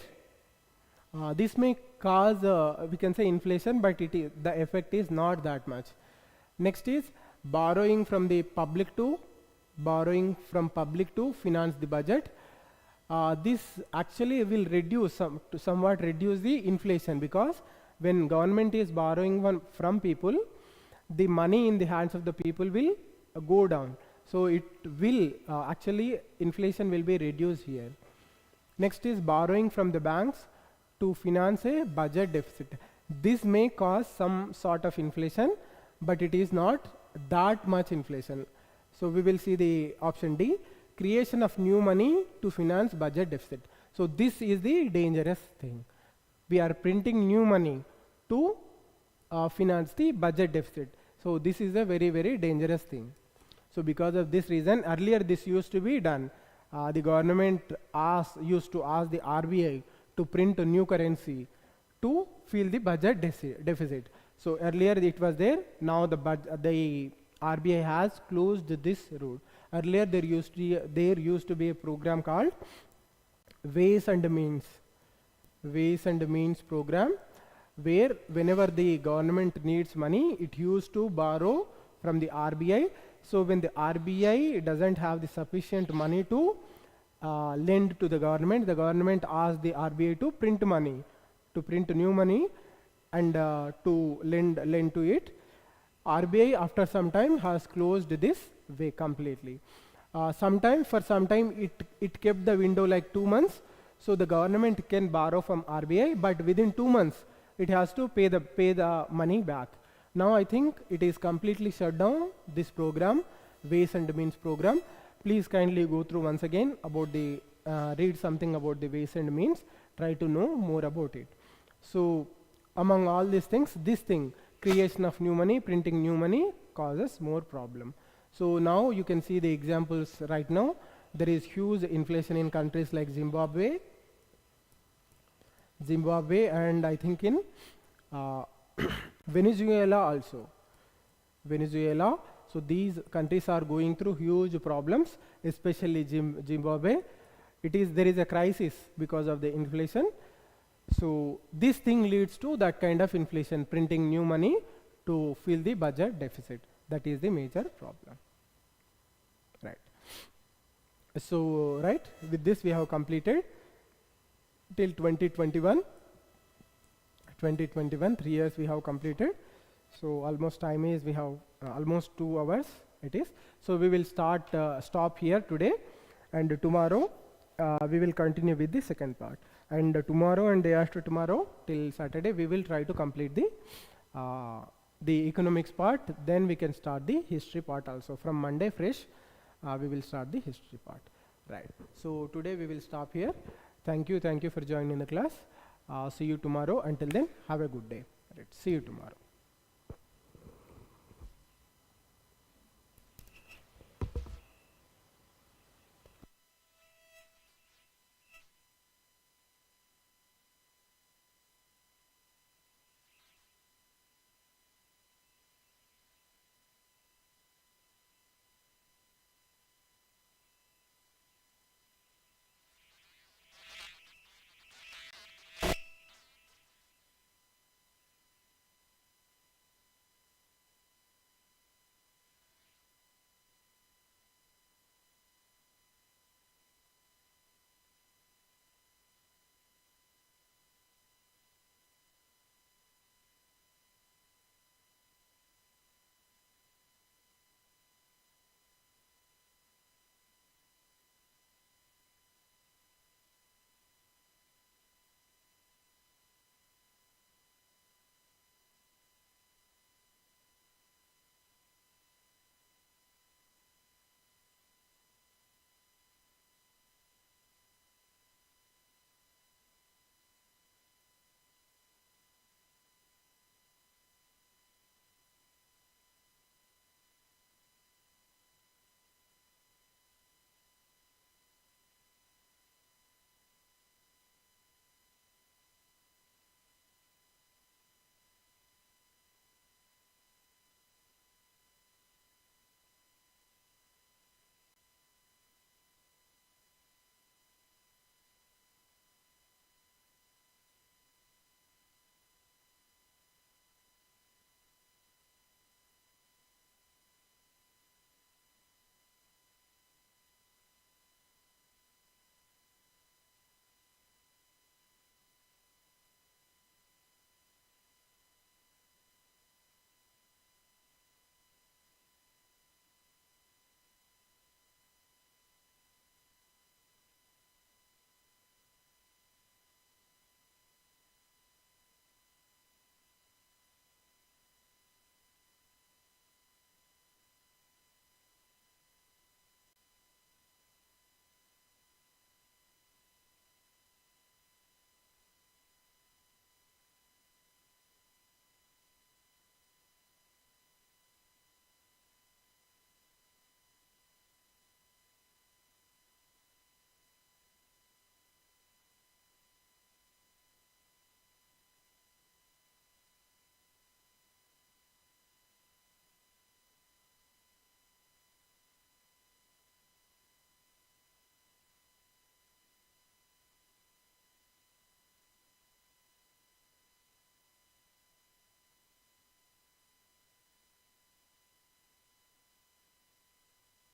This may cause we can say inflation, but the effect is not that much. Next is borrowing from public to finance the budget. This actually will somewhat reduce the inflation, because when government is borrowing from people, the money in the hands of the people will go down. So it will actually inflation will be reduced here. Next is borrowing from the banks to finance a budget deficit. This may cause some sort of inflation, but it is not that much inflation. So we will see the option D, creation of new money to finance budget deficit. So this is the dangerous thing. We are printing new money to finance the budget deficit. So this is a very, very dangerous thing. So because of this reason, earlier this used to be done. The government used to ask the RBI to print a new currency to fill the budget deficit. So earlier it was there. Now the RBI has closed this route. Earlier there used to be a program called Ways and Means program, where whenever the government needs money, it used to borrow from the RBI. So when the RBI doesn't have the sufficient money to lend to the government asks the RBI to print money, to print new money and to lend to it. RBI after some time has closed this way completely. For some time it kept the window like 2 months, so the government can borrow from RBI, but within 2 months it has to pay the money back. Now I think it is completely shut down, this program, Ways and Means program. Please kindly go through once again about read something about the Ways and Means, try to know more about it. So among all these things, this thing, creation of new money, printing new money, causes more problem. So now you can see the examples right now. There is huge inflation in countries like Zimbabwe, and I think in Venezuela also. Venezuela. So these countries are going through huge problems, especially Zimbabwe. There is a crisis because of the inflation. So this thing leads to that kind of inflation, printing new money to fill the budget deficit. That is the major problem. Right. So with this we have completed till 2021. 3 years we have completed. So almost time is, we have almost 2 hours it is. So we will stop here today, and tomorrow we will continue with the second part. And tomorrow and day after tomorrow till Saturday we will try to complete the the economics part, then we can start the history part also. From Monday fresh, we will start the history part. Right. So today we will stop here. Thank you for joining the class. See you tomorrow. Until then, have a good day. Right. See you tomorrow.